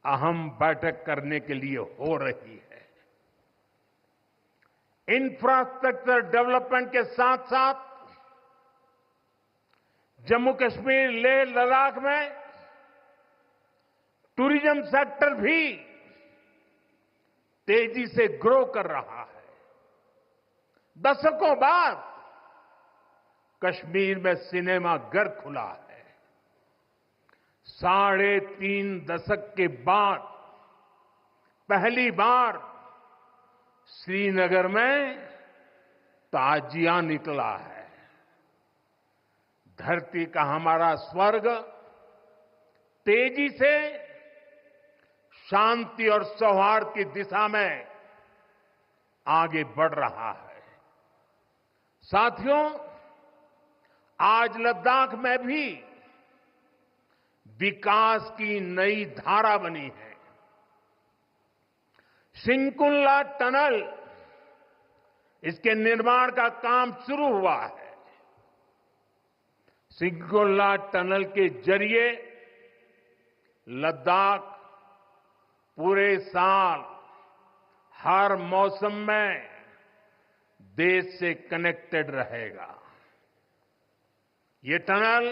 अहम बैठक करने के लिए हो रही है। इंफ्रास्ट्रक्चर डेवलपमेंट के साथ साथ जम्मू कश्मीर लेह लद्दाख में टूरिज्म सेक्टर भी तेजी से ग्रो कर रहा है। दशकों बाद कश्मीर में सिनेमा घर खुला है। 3.5 दशक के बाद पहली बार श्रीनगर में ताजिया निकला है। धरती का हमारा स्वर्ग तेजी से शांति और सौहार्द की दिशा में आगे बढ़ रहा है। साथियों, आज लद्दाख में भी विकास की नई धारा बनी है। सिंकुल्ला टनल, इसके निर्माण का काम शुरू हुआ है। सिंकुल्ला टनल के जरिए लद्दाख पूरे साल हर मौसम में देश से कनेक्टेड रहेगा। ये टनल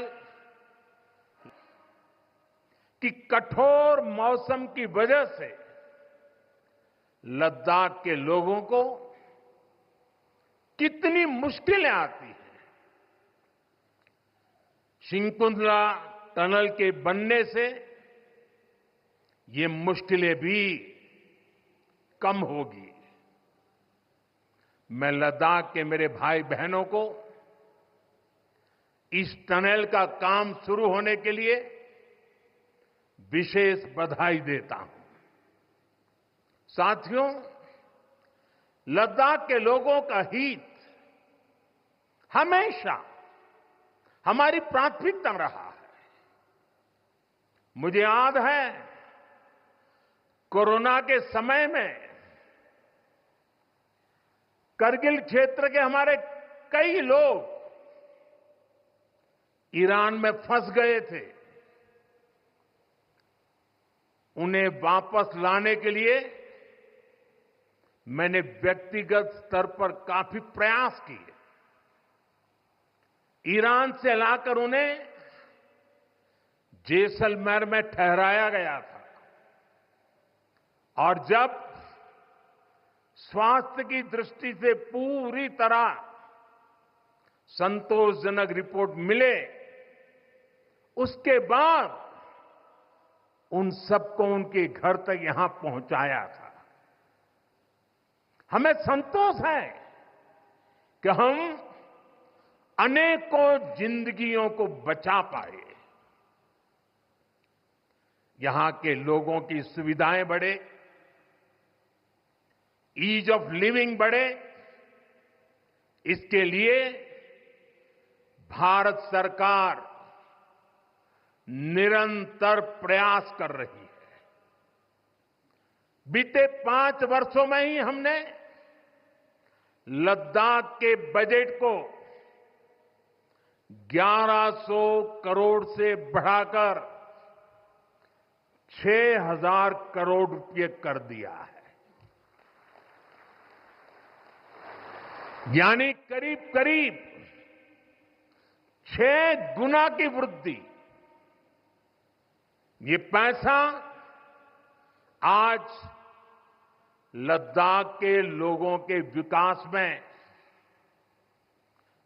की कठोर मौसम की वजह से लद्दाख के लोगों को कितनी मुश्किलें आती हैं, सिंकुल्ला टनल के बनने से ये मुश्किलें भी कम होगी। मैं लद्दाख के मेरे भाई बहनों को इस टनल का काम शुरू होने के लिए विशेष बधाई देता हूं। साथियों, लद्दाख के लोगों का हित हमेशा हमारी प्राथमिकता रहा है। मुझे याद है कोरोना के समय में करगिल क्षेत्र के हमारे कई लोग ईरान में फंस गए थे। उन्हें वापस लाने के लिए मैंने व्यक्तिगत स्तर पर काफी प्रयास किए। ईरान से लाकर उन्हें जैसलमेर में ठहराया गया था और जब स्वास्थ्य की दृष्टि से पूरी तरह संतोषजनक रिपोर्ट मिले, उसके बाद उन सबको उनके घर तक यहां पहुंचाया था। हमें संतोष है कि हम अनेकों जिंदगियों को बचा पाए। यहां के लोगों की सुविधाएं बढ़े, ईज ऑफ लिविंग बढ़े, इसके लिए भारत सरकार निरंतर प्रयास कर रही है। बीते 5 वर्षों में ही हमने लद्दाख के बजट को 1100 करोड़ से बढ़ाकर 6000 करोड़ रुपए कर दिया है। यानी करीब करीब 6 गुना की वृद्धि। ये पैसा आज लद्दाख के लोगों के विकास में,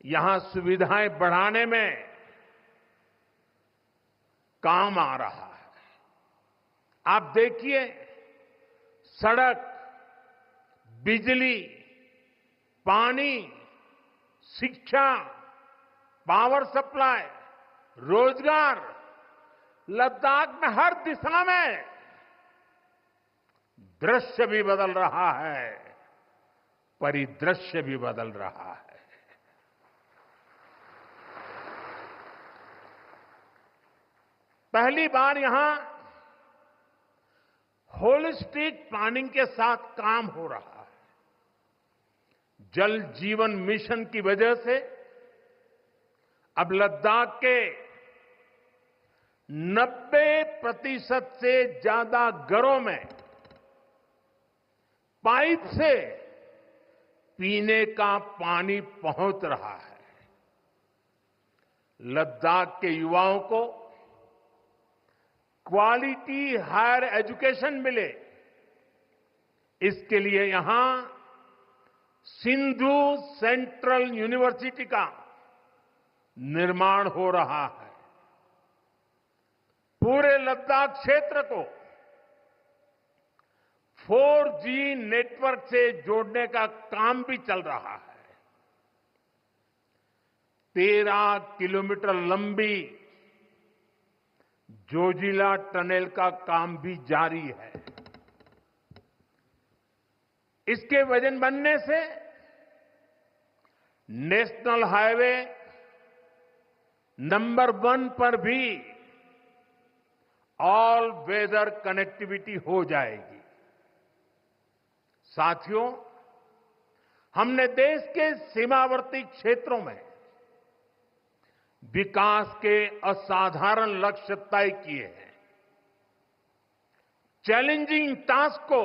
यहां सुविधाएं बढ़ाने में काम आ रहा है। आप देखिए, सड़क, बिजली, पानी, शिक्षा, पावर सप्लाई, रोजगार, लद्दाख में हर दिशा में दृश्य भी बदल रहा है, परिदृश्य भी बदल रहा है। पहली बार यहां होलिस्टिक प्लानिंग के साथ काम हो रहा है। जल जीवन मिशन की वजह से अब लद्दाख के 90% से ज्यादा घरों में पाइप से पीने का पानी पहुंच रहा है। लद्दाख के युवाओं को क्वालिटी हायर एजुकेशन मिले, इसके लिए यहां सिंधु सेंट्रल यूनिवर्सिटी का निर्माण हो रहा है। पूरे लद्दाख क्षेत्र को 4G नेटवर्क से जोड़ने का काम भी चल रहा है। 13 किलोमीटर लंबी जोजिला टनल का काम भी जारी है। इसके वजन बनने से नेशनल हाईवे नंबर 1 पर भी ऑल वेदर कनेक्टिविटी हो जाएगी। साथियों, हमने देश के सीमावर्ती क्षेत्रों में विकास के असाधारण लक्ष्य तय किए हैं। चैलेंजिंग टास्क को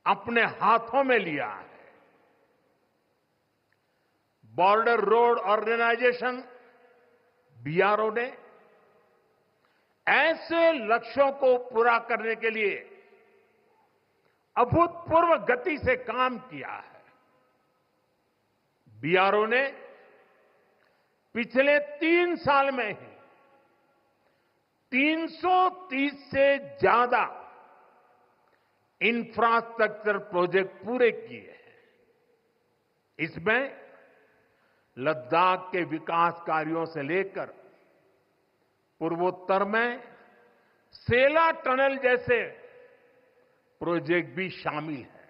अपने हाथों में लिया है। बॉर्डर रोड ऑर्गेनाइजेशन बीआरओ ने ऐसे लक्ष्यों को पूरा करने के लिए अभूतपूर्व गति से काम किया है। बीआरओ ने पिछले 3 साल में ही 330 से ज्यादा इंफ्रास्ट्रक्चर प्रोजेक्ट पूरे किए हैं। इसमें लद्दाख के विकास कार्यों से लेकर पूर्वोत्तर में सेला टनल जैसे प्रोजेक्ट भी शामिल है।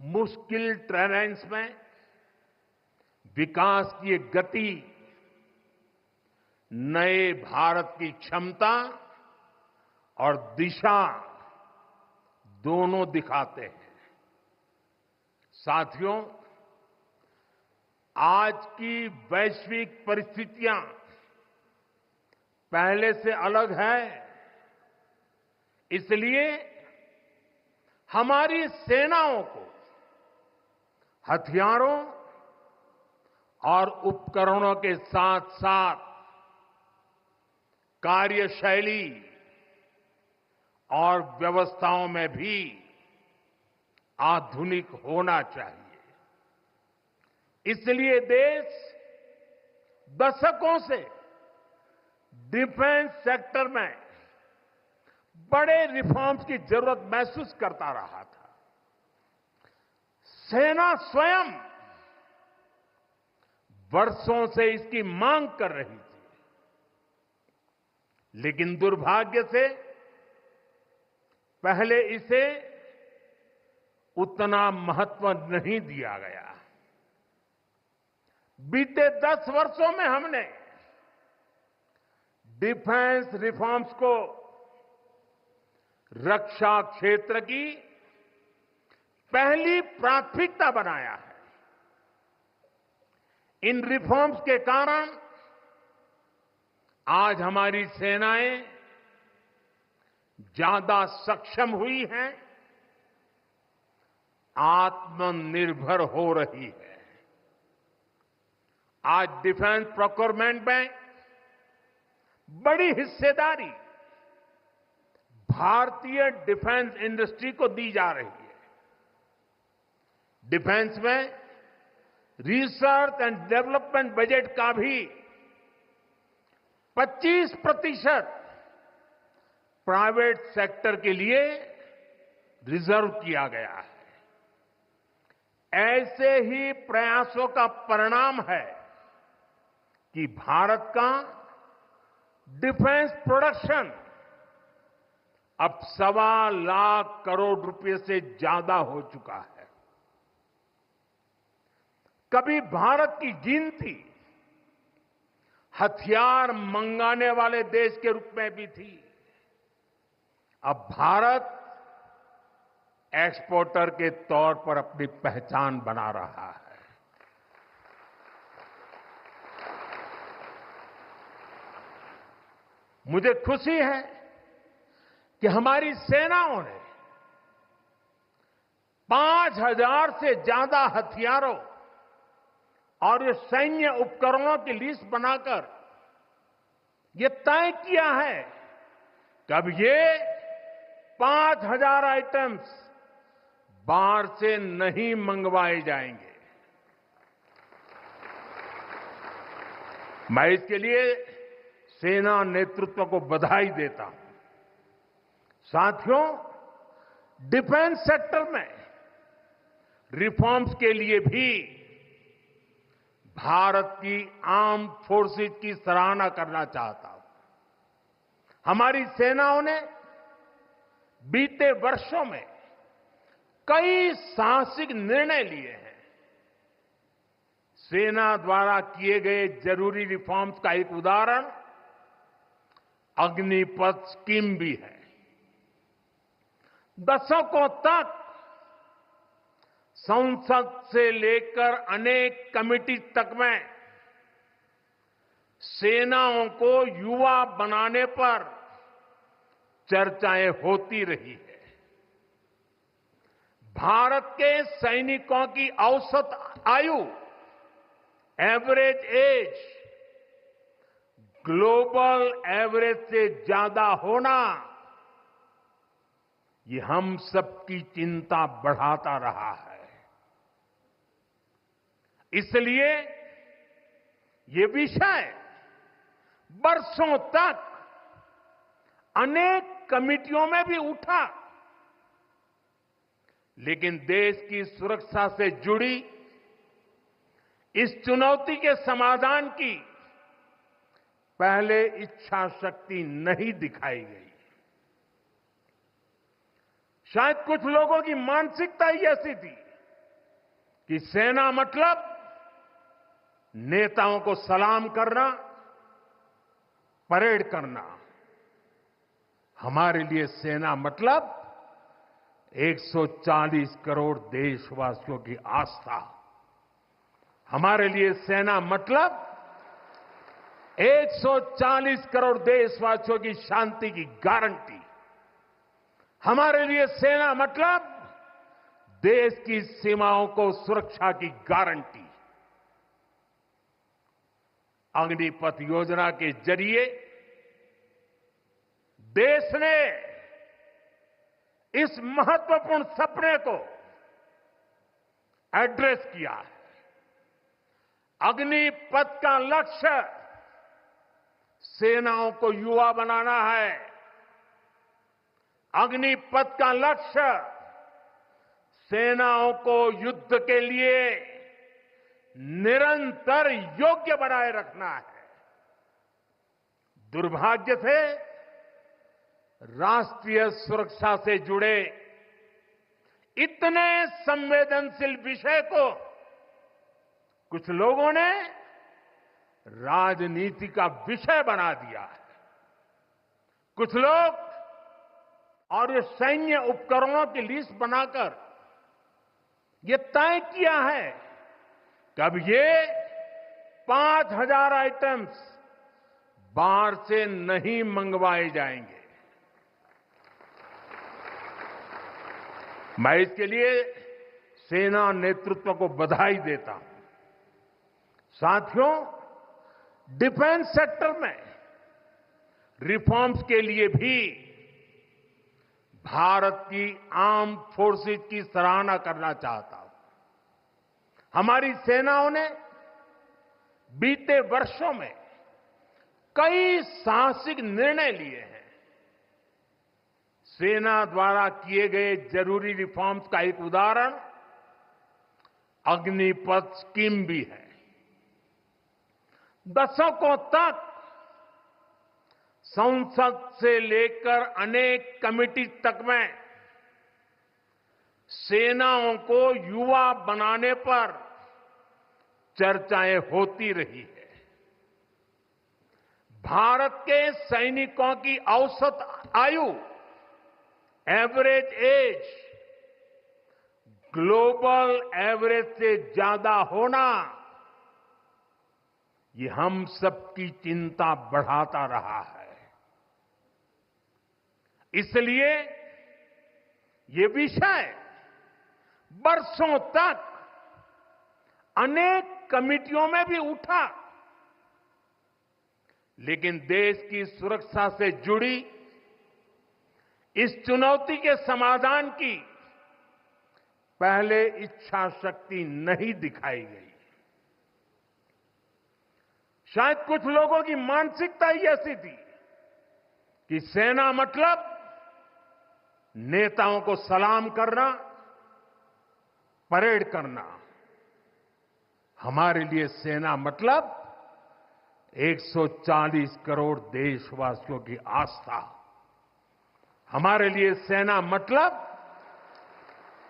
मुश्किल टेरेन्स में विकास की एक गति नए भारत की क्षमता और दिशा दोनों दिखाते हैं। साथियों, आज की वैश्विक परिस्थितियां पहले से अलग है। इसलिए हमारी सेनाओं को हथियारों और उपकरणों के साथ साथ कार्यशैली और व्यवस्थाओं में भी आधुनिक होना चाहिए। इसलिए देश दशकों से डिफेंस सेक्टर में बड़े रिफॉर्म्स की जरूरत महसूस करता रहा था। सेना स्वयं वर्षों से इसकी मांग कर रही थी, लेकिन दुर्भाग्य से पहले इसे उतना महत्व नहीं दिया गया। बीते 10 वर्षों में हमने डिफेंस रिफॉर्म्स को रक्षा क्षेत्र की पहली प्राथमिकता बनाया है। इन रिफॉर्म्स के कारण आज हमारी सेनाएं ज्यादा सक्षम हुई हैं, आत्मनिर्भर हो रही है। आज डिफेंस प्रोक्योरमेंट में बड़ी हिस्सेदारी भारतीय डिफेंस इंडस्ट्री को दी जा रही है। डिफेंस में रिसर्च एंड डेवलपमेंट बजट का भी 25% प्राइवेट सेक्टर के लिए रिजर्व किया गया है। ऐसे ही प्रयासों का परिणाम है कि भारत का डिफेंस प्रोडक्शन अब 1.25 लाख करोड़ रुपए से ज्यादा हो चुका है। कभी भारत की गिनती हथियार मंगाने वाले देश के रूप में भी थी। अब भारत एक्सपोर्टर के तौर पर अपनी पहचान बना रहा है। मुझे खुशी है कि हमारी सेनाओं ने 5,000 से ज्यादा हथियारों और ये सैन्य उपकरणों की लिस्ट बनाकर ये तय किया है कि अब ये 5,000 आइटम्स बाहर से नहीं मंगवाए जाएंगे। मैं इसके लिए सेना नेतृत्व को बधाई देता हूं। साथियों, डिफेंस सेक्टर में रिफॉर्म्स के लिए भी भारत की आर्म्ड फोर्सेज की सराहना करना चाहता हूं। हमारी सेनाओं ने बीते वर्षों में कई साहसिक निर्णय लिए हैं। सेना द्वारा किए गए जरूरी रिफॉर्म्स का एक उदाहरण अग्निपथ स्कीम भी है। दशकों तक संसद से लेकर अनेक कमेटी तक में सेनाओं को युवा बनाने पर चर्चाएं होती रही है। भारत के सैनिकों की औसत आयु, एवरेज एज, ग्लोबल एवरेज से ज्यादा होना, ये हम सबकी चिंता बढ़ाता रहा है। इसलिए ये विषय वर्षों तक अनेक कमिटियों में भी उठा, लेकिन देश की सुरक्षा से जुड़ी इस चुनौती के समाधान की पहले इच्छा शक्ति नहीं दिखाई गई। शायद कुछ लोगों की मानसिकता ही ऐसी थी कि सेना मतलब नेताओं को सलाम करना, परेड करना। हमारे लिए सेना मतलब 140 करोड़ देशवासियों की आस्था। हमारे लिए सेना मतलब 140 करोड़ देशवासियों की शांति की गारंटी। हमारे लिए सेना मतलब देश की सीमाओं को सुरक्षा की गारंटी। अग्निपथ योजना के जरिए देश ने इस महत्वपूर्ण सपने को एड्रेस किया है। अग्निपथ का लक्ष्य सेनाओं को युवा बनाना है। अग्निपथ का लक्ष्य सेनाओं को युद्ध के लिए निरंतर योग्य बनाए रखना है। दुर्भाग्य से राष्ट्रीय सुरक्षा से जुड़े इतने संवेदनशील विषय को कुछ लोगों ने राजनीति का विषय बना दिया है। कुछ लोग और ये सैन्य उपकरणों की लिस्ट बनाकर ये तय किया है कि अब ये 5,000 आइटम्स बाहर से नहीं मंगवाए जाएंगे। मैं इसके लिए सेना नेतृत्व को बधाई देता हूं। साथियों, डिफेंस सेक्टर में रिफॉर्म्स के लिए भी भारत की आर्म फोर्सेस की सराहना करना चाहता हूं। हमारी सेनाओं ने बीते वर्षों में कई साहसिक निर्णय लिए हैं। सेना द्वारा किए गए जरूरी रिफॉर्म्स का एक उदाहरण अग्निपथ स्कीम भी है। दशकों तक संसद से लेकर अनेक कमेटी तक में सेनाओं को युवा बनाने पर चर्चाएं होती रही है। भारत के सैनिकों की औसत आयु, एवरेज एज, ग्लोबल एवरेज से ज्यादा होना, ये हम सबकी चिंता बढ़ाता रहा है। इसलिए ये विषय बरसों तक अनेक कमिटियों में भी उठा, लेकिन देश की सुरक्षा से जुड़ी इस चुनौती के समाधान की पहले इच्छा शक्ति नहीं दिखाई गई। शायद कुछ लोगों की मानसिकता ही ऐसी थी कि सेना मतलब नेताओं को सलाम करना, परेड करना। हमारे लिए सेना मतलब 140 करोड़ देशवासियों की आस्था। हमारे लिए सेना मतलब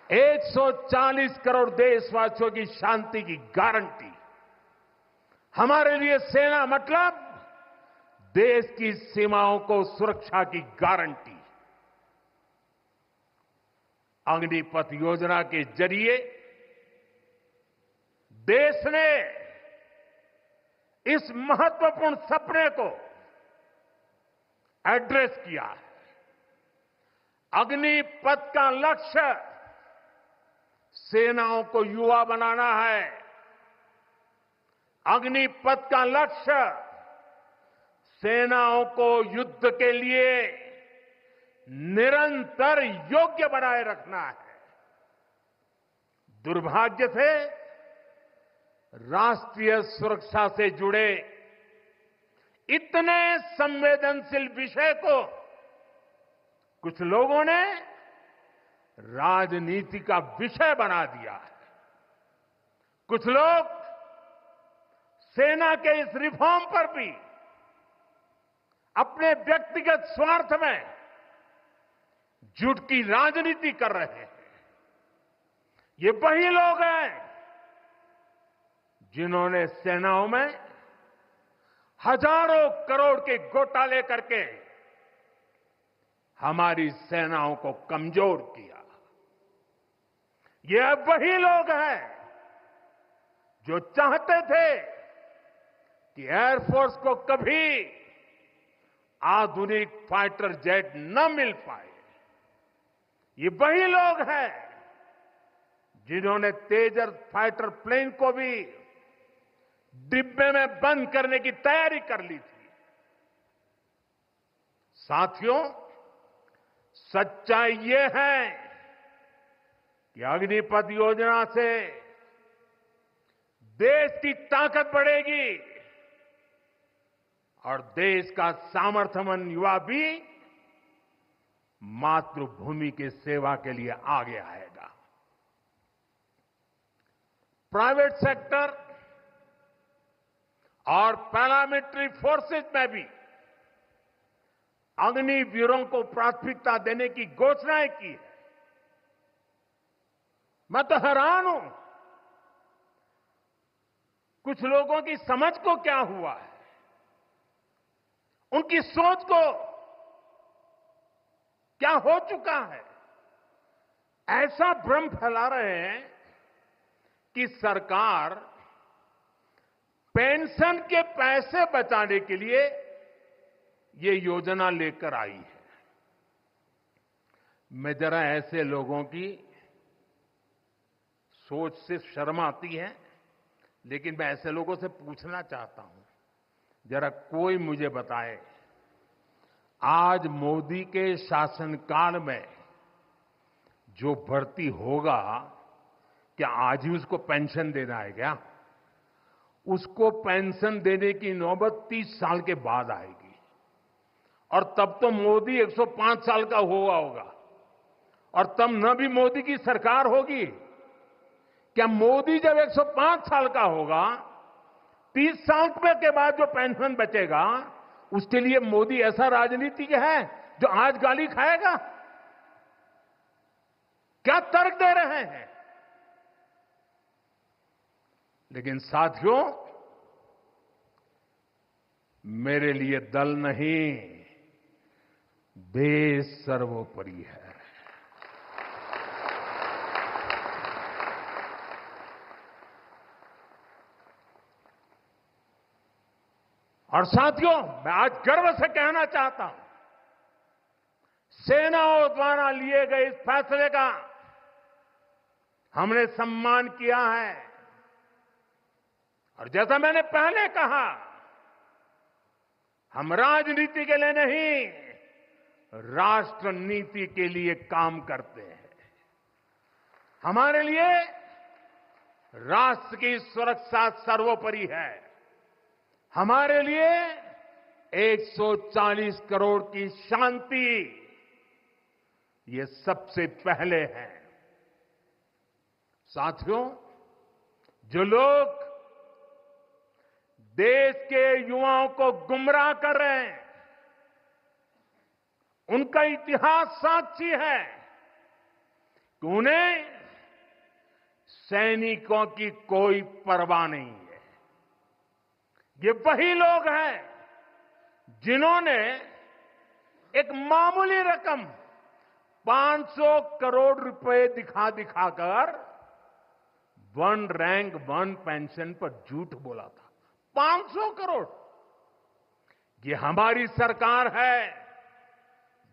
140 करोड़ देशवासियों की शांति की गारंटी। हमारे लिए सेना मतलब देश की सीमाओं को सुरक्षा की गारंटी। अग्निपथ योजना के जरिए देश ने इस महत्वपूर्ण सपने को एड्रेस किया है। अग्निपथ का लक्ष्य सेनाओं को युवा बनाना है। अग्निपथ का लक्ष्य सेनाओं को युद्ध के लिए निरंतर योग्य बनाए रखना है। दुर्भाग्य से राष्ट्रीय सुरक्षा से जुड़े इतने संवेदनशील विषय को कुछ लोगों ने राजनीति का विषय बना दिया है। कुछ लोग सेना के इस रिफॉर्म पर भी अपने व्यक्तिगत स्वार्थ में झूठ की राजनीति कर रहे हैं। ये वही लोग हैं जिन्होंने सेनाओं में हजारों करोड़ के घोटाले करके हमारी सेनाओं को कमजोर किया। ये वही लोग हैं जो चाहते थे कि एयरफोर्स को कभी आधुनिक फाइटर जेट न मिल पाए। ये वही लोग हैं जिन्होंने तेजस फाइटर प्लेन को भी डिब्बे में बंद करने की तैयारी कर ली थी। साथियों, सच्चाई ये है कि अग्निपथ योजना से देश की ताकत बढ़ेगी और देश का सामर्थ्यवान युवा भी मातृभूमि की सेवा के लिए आगे आएगा। प्राइवेट सेक्टर और पैरामिलिट्री फोर्सेस में भी अग्निवीरों को प्राथमिकता देने की घोषणाएं की है। मैं तो हैरान हूं, कुछ लोगों की समझ को क्या हुआ है, उनकी सोच को क्या हो चुका है। ऐसा भ्रम फैला रहे हैं कि सरकार पेंशन के पैसे बचाने के लिए ये योजना लेकर आई है। मैं जरा ऐसे लोगों की सोच से शर्म आती है, लेकिन मैं ऐसे लोगों से पूछना चाहता हूं, जरा कोई मुझे बताए आज मोदी के शासनकाल में जो भर्ती होगा क्या आज ही उसको पेंशन देना है क्या? उसको पेंशन देने की नौबत 30 साल के बाद आएगी और तब तो मोदी 105 साल का हुआ होगा और तब न भी मोदी की सरकार होगी। क्या मोदी जब 105 साल का होगा 30 साल के बाद जो पेंशन बचेगा उसके लिए मोदी ऐसा राजनीतिक है जो आज गाली खाएगा? क्या तर्क दे रहे हैं? लेकिन साथियों, मेरे लिए दल नहीं, देश सर्वोपरि है। और साथियों, मैं आज गर्व से कहना चाहता हूं, सेनाओं द्वारा लिए गए इस फैसले का हमने सम्मान किया है। और जैसा मैंने पहले कहा, हम राजनीति के लिए नहीं, राष्ट्र नीति के लिए काम करते हैं। हमारे लिए राष्ट्र की सुरक्षा सर्वोपरि है। हमारे लिए 140 करोड़ की शांति ये सबसे पहले है। साथियों, जो लोग देश के युवाओं को गुमराह कर रहे हैं, उनका इतिहास साक्षी है कि उन्हें सैनिकों की कोई परवाह नहीं है। ये वही लोग हैं जिन्होंने एक मामूली रकम 500 करोड़ रुपए दिखाकर वन रैंक वन पेंशन पर झूठ बोला था। 500 करोड़। ये हमारी सरकार है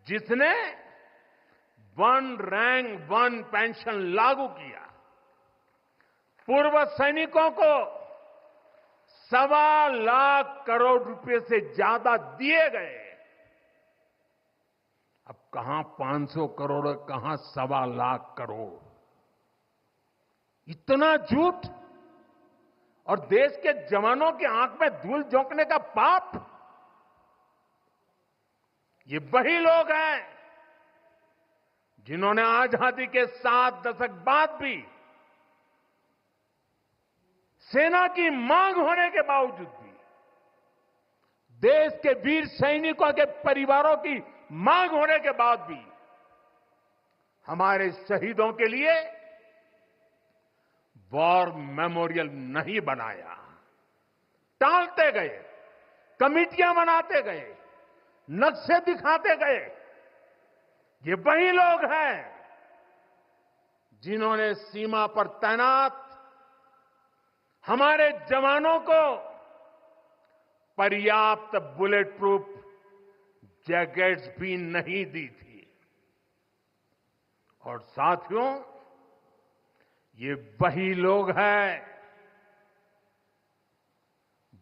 जिसने वन रैंक वन पेंशन लागू किया। पूर्व सैनिकों को 1.25 लाख करोड़ रुपए से ज्यादा दिए गए। अब कहां 500 करोड़, कहां 1.25 लाख करोड़। इतना झूठ और देश के जवानों की आंख में धूल झोंकने का पाप। ये वही लोग हैं जिन्होंने आजादी के 7 दशक बाद भी सेना की मांग होने के बावजूद भी, देश के वीर सैनिकों के परिवारों की मांग होने के बाद भी हमारे शहीदों के लिए वॉर मेमोरियल नहीं बनाया। टालते गए, कमिटियां बनाते गए, नक्शे दिखाते गए। ये वही लोग हैं जिन्होंने सीमा पर तैनात हमारे जवानों को पर्याप्त बुलेट प्रूफ जैकेट्स भी नहीं दी थी। और साथियों, ये वही लोग हैं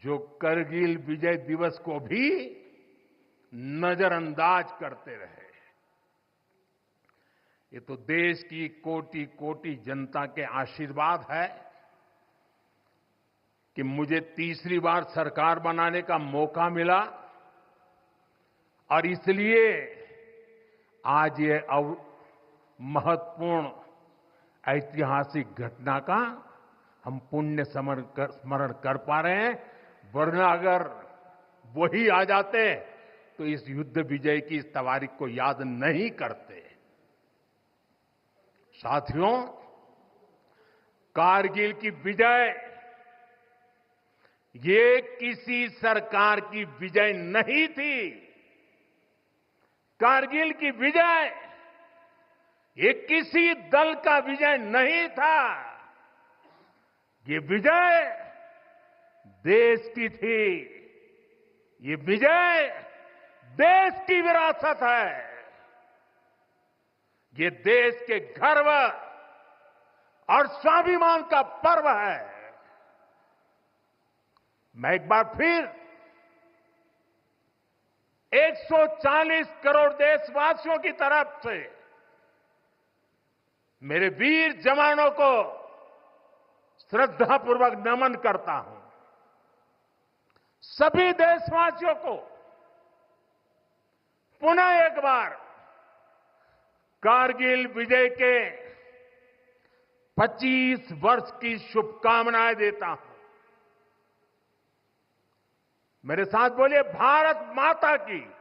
जो करगिल विजय दिवस को भी नजरअंदाज करते रहे। ये तो देश की कोटि कोटि जनता के आशीर्वाद है कि मुझे तीसरी बार सरकार बनाने का मौका मिला और इसलिए आज ये महत्वपूर्ण ऐतिहासिक घटना का हम पुण्य स्मरण कर पा रहे हैं। वरना अगर वही आ जाते तो इस युद्ध विजय की इस तारीख को याद नहीं करते। साथियों, कारगिल की विजय ये किसी सरकार की विजय नहीं थी। कारगिल की विजय ये किसी दल का विजय नहीं था। ये विजय देश की थी। ये विजय देश की विरासत है। ये देश के गर्व और स्वाभिमान का पर्व है। मैं एक बार फिर 140 करोड़ देशवासियों की तरफ से मेरे वीर जवानों को श्रद्धापूर्वक नमन करता हूं। सभी देशवासियों को पुनः एक बार कारगिल विजय के 25 वर्ष की शुभकामनाएं देता हूं। मेरे साथ बोलिए, भारत माता की।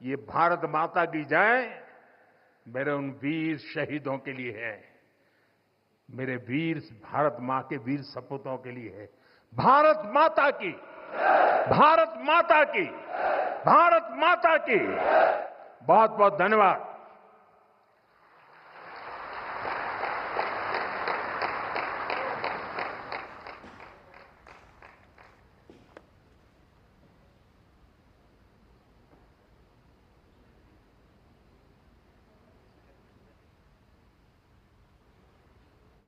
ये भारत माता की जय मेरे उन वीर शहीदों के लिए है, मेरे वीर भारत मां के वीर सपूतों के लिए है। भारत माता की, भारत माता की, भारत माता की। बहुत बहुत धन्यवाद।